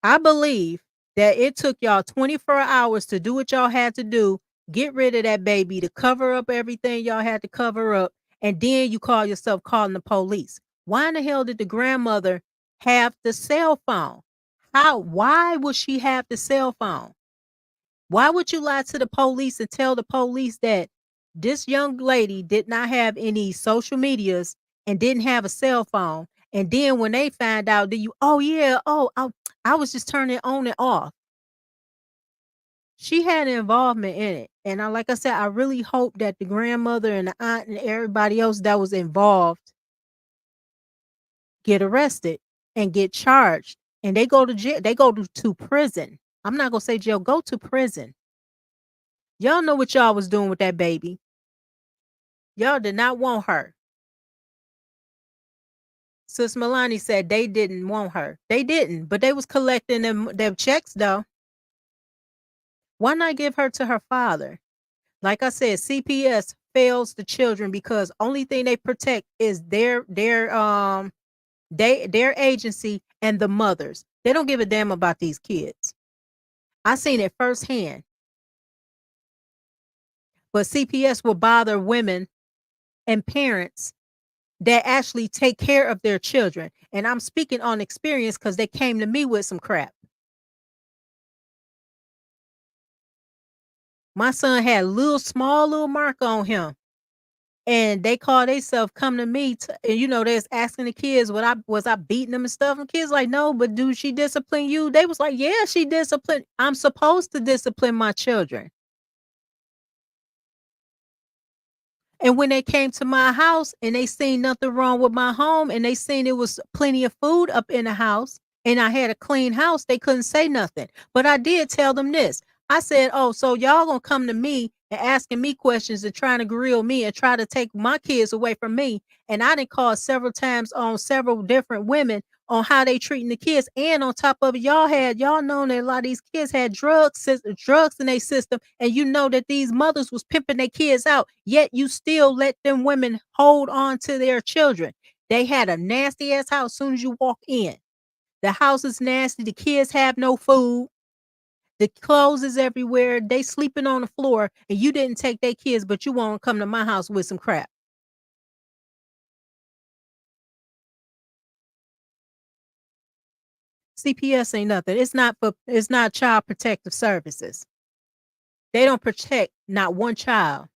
I believe that it took y'all 24 hours to do what y'all had to do, get rid of that baby, to cover up everything y'all had to cover up, and then you call yourself calling the police. Why in the hell did the grandmother have the cell phone? Why would she have the cell phone? Why would you lie to the police and tell the police that this young lady did not have any social medias and didn't have a cell phone? And then when they find out, I was just turning it on and off. She had an involvement in it. And like I said, I really hope that the grandmother and the aunt and everybody else that was involved get arrested and get charged. And they go to jail. They go to prison. I'm not going to say jail. Go to prison. Y'all know what y'all was doing with that baby. Y'all did not want her. Sis Milani said they didn't want her. They didn't, but they was collecting them checks though. Why not give her to her father? Like I said, CPS fails the children because only thing they protect is their agency and the mothers. They don't give a damn about these kids. I seen it firsthand. But CPS will bother women and parents that actually take care of their children. And I'm speaking on experience because they came to me with some crap. My son had small little mark on him. And they call themselves come to me and they was asking the kids was I beating them and stuff. And kids like, no, but do she discipline you? They was like, yeah, she disciplined. I'm supposed to discipline my children. And when they came to my house and they seen nothing wrong with my home and they seen it was plenty of food up in the house and I had a clean house, they couldn't say nothing. But I did tell them this. I said, oh, so y'all gonna come to me and asking me questions and trying to grill me and try to take my kids away from me. And I didn't call several times on several different women on how they treating the kids. And on top of it, y'all know that a lot of these kids had drugs in their system. And you know that these mothers was pimping their kids out, yet you still let them women hold on to their children. They had a nasty ass house as soon as you walk in. The house is nasty. The kids have no food. The clothes is everywhere. They sleeping on the floor and you didn't take their kids, but you want to come to my house with some crap. CPS ain't nothing. It's not child protective services. They don't protect not one child.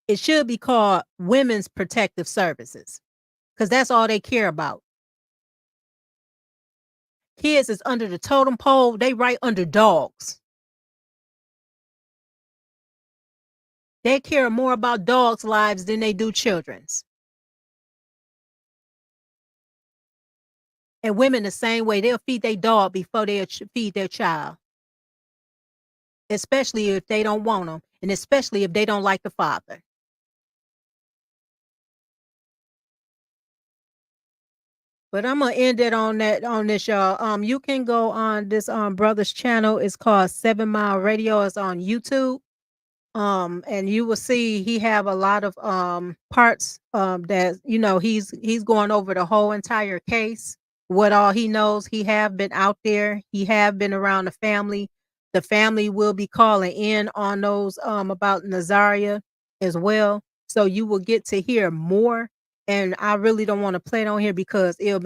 It should be called women's protective services because that's all they care about. Kids is under the totem pole. They right under dogs. They care more about dogs' lives than they do children's. And women the same way. They'll feed their dog before they feed their child. Especially if they don't want them. And especially if they don't like the father. But I'm gonna end it on this, y'all. You can go on this brother's channel. It's called 7 Mile Radio. It's on YouTube. And you will see he have a lot of parts that he's going over the whole entire case. What all he knows, he have been out there. He have been around the family. The family will be calling in on those about Nazaria as well. So you will get to hear more. And I really don't want to play it on here because it'll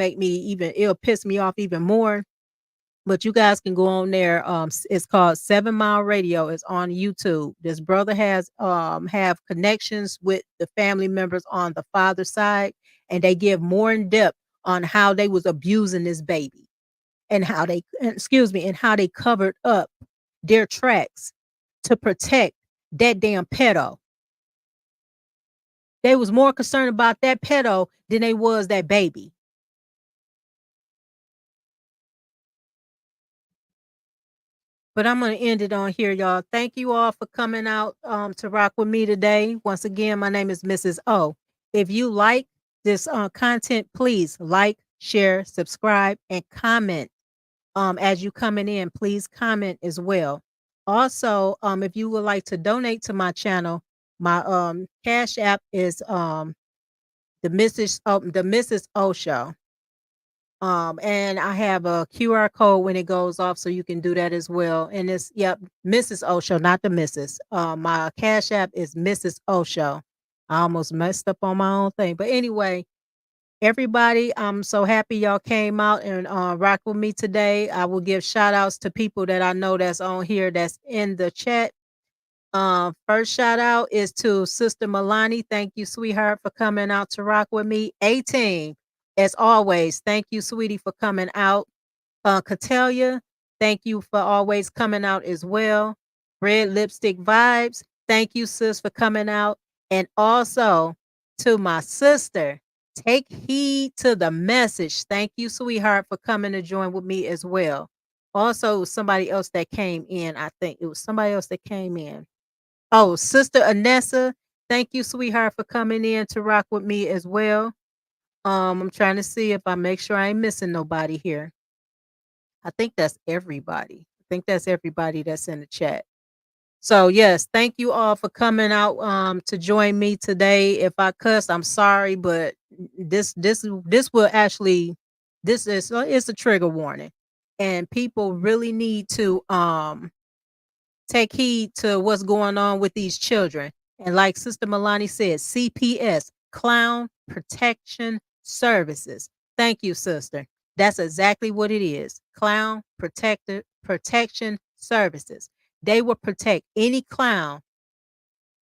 piss me off even more. But you guys can go on there. It's called 7 Mile Radio. It's on YouTube. This brother has have connections with the family members on the father's side, and they give more in depth on how they was abusing this baby and how they covered up their tracks to protect that damn pedo. They was more concerned about that pedo than they was that baby. But I'm going to end it on here, y'all. Thank you all for coming out to rock with me today. Once again, my name is Mrs. O. If you like this content, please like, share, subscribe, and comment. As you coming in, please comment as well. Also, if you would like to donate to my channel, my cash app is the Mrs. O Show. And I have a QR code when it goes off, so you can do that as well. And it's Mrs. Osho, not the Mrs. My cash app is Mrs. Osho. I almost messed up on my own thing, but anyway, everybody, I'm so happy y'all came out and rock with me today. I will give shout outs to people that I know that's on here that's in the chat. First shout out is to Sister Milani. Thank you, sweetheart, for coming out to rock with me. 18. As always, thank you, sweetie, for coming out. Catelia, thank you for always coming out as well. Red Lipstick Vibes, thank you, sis, for coming out. And also to my sister, Take Heed to the Message. Thank you, sweetheart, for coming to join with me as well. Also, it was somebody else that came in. I think it was somebody else that came in. Oh, Sister Anessa, thank you, sweetheart, for coming in to rock with me as well. I'm trying to see if I make sure I ain't missing nobody here. I think that's everybody. I think that's everybody that's in the chat. So yes, thank you all for coming out to join me today. If I cuss, I'm sorry, but this will actually it's a trigger warning, and people really need to take heed to what's going on with these children. And like Sister Milani said, CPS, Clown Protection Services. Thank you, sister. That's exactly what it is. Clown Protection Services. They will protect any clown.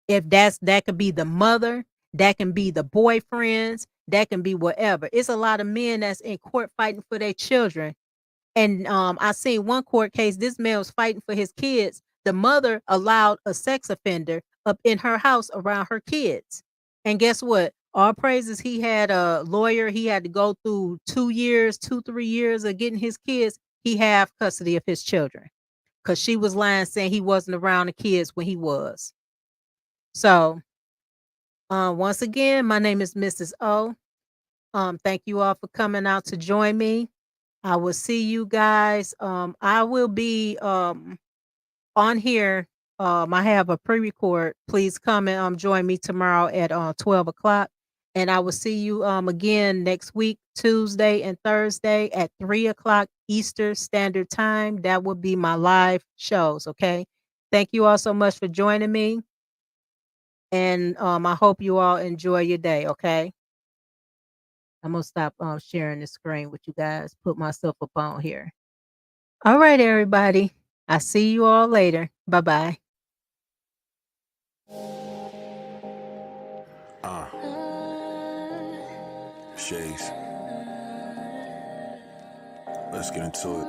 If that could be the mother, that can be the boyfriends, that can be whatever. It's a lot of men that's in court fighting for their children. And I seen one court case, this man was fighting for his kids. The mother allowed a sex offender up in her house around her kids. And guess what? All praises, he had a lawyer. He had to go through 3 years of getting his kids. He have custody of his children because she was lying, saying he wasn't around the kids when he was. So once again, my name is Mrs. O. Thank you all for coming out to join me. I will see you guys. I will be on here. I have a pre-record. Please come and join me tomorrow at 12 o'clock. And I will see you again next week, Tuesday and Thursday at 3 o'clock Eastern Standard Time. That will be my live shows, okay? Thank you all so much for joining me. And I hope you all enjoy your day, okay? I'm going to stop sharing the screen with you guys. Put myself up on here. All right, everybody. I'll see you all later. Bye-bye. Shades. Let's get into it.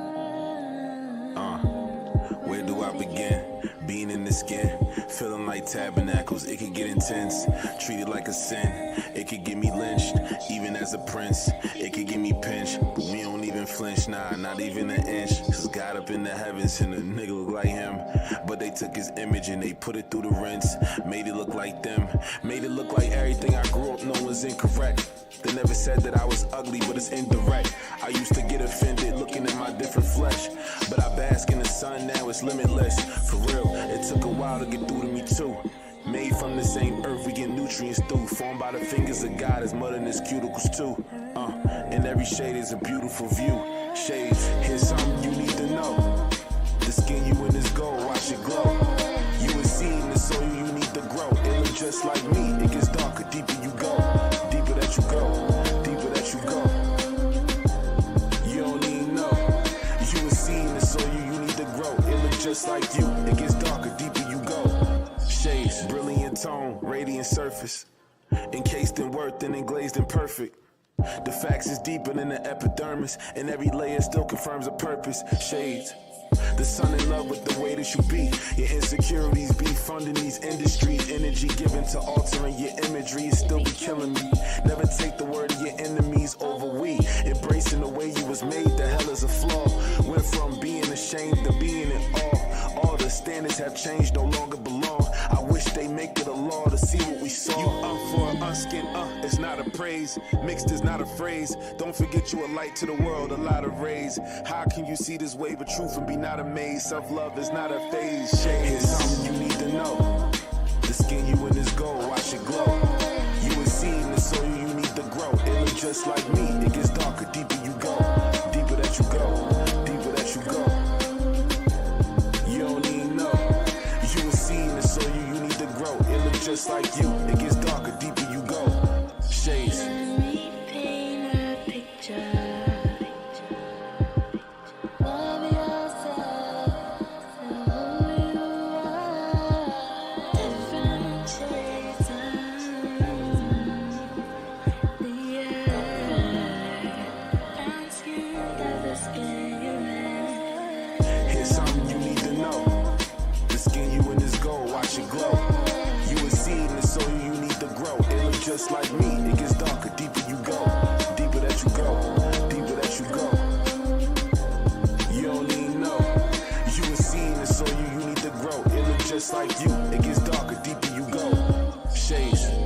Where do I begin? Being in the skin, feeling like tabernacles, it could get intense. Treated like a sin, it could get me lynched. Even as a prince, it could get me pinched. But we don't even flinch, nah, not even an inch. Cause God up in the heavens and a nigga look like him. But they took his image and they put it through the rinse. Made it look like them, made it look like everything I grew up knowing was incorrect. They never said that I was ugly, but it's indirect. I used to get offended looking at my different flesh, but I bask in the sun, now it's limitless. For real, it took a while to get through to me too. Made from the same earth, we get nutrients through. Formed by the fingers of God, his mud and his cuticles too. In every shade is a beautiful view. Shades, here's something you need to know. The skin you in is gold, watch it glow. You a seed in the soil, you need to grow. It look just like me, it gets darker, deeper you go. Deeper that you go, deeper that you go. You don't even know. You a seed in the soil, you need to grow. It look just like you, it gets darker, deeper you go. Shades, brilliant tone, radiant surface. Encased in worth and englazed in perfect. The facts is deeper than the epidermis, and every layer still confirms a purpose. Shades. The sun in love with the way that you be. Your insecurities be funding these industries. Energy given to altering your imagery still be killing me. Never take the word of your enemies over we. Embracing the way you was made, the hell is a flaw. Went from being ashamed to being in awe. All the standards have changed, no longer belong. I wish they make it a law to see what we saw. You for an unskin, it's not a praise. Mixed is not a phrase. Don't forget you a light to the world, a lot of rays. How can you see this wave of truth and be not amazed? Self-love is not a phase. Here's something you need to know. The skin you in is gold, watch it glow. You a seed in the soil, you need to grow. It look just like me, it gets darker, deeper you go. Deeper that you go, deeper that you go. You don't even know. You a seed in the soil, you need to grow. It look just like you, it gets darker, deeper you go. Shades. Just like me, it gets darker, deeper you go. Deeper that you go, deeper that you go. You don't even know. You a seed in the soil, you need to grow. It look just like you, it gets darker, deeper you go. Shades.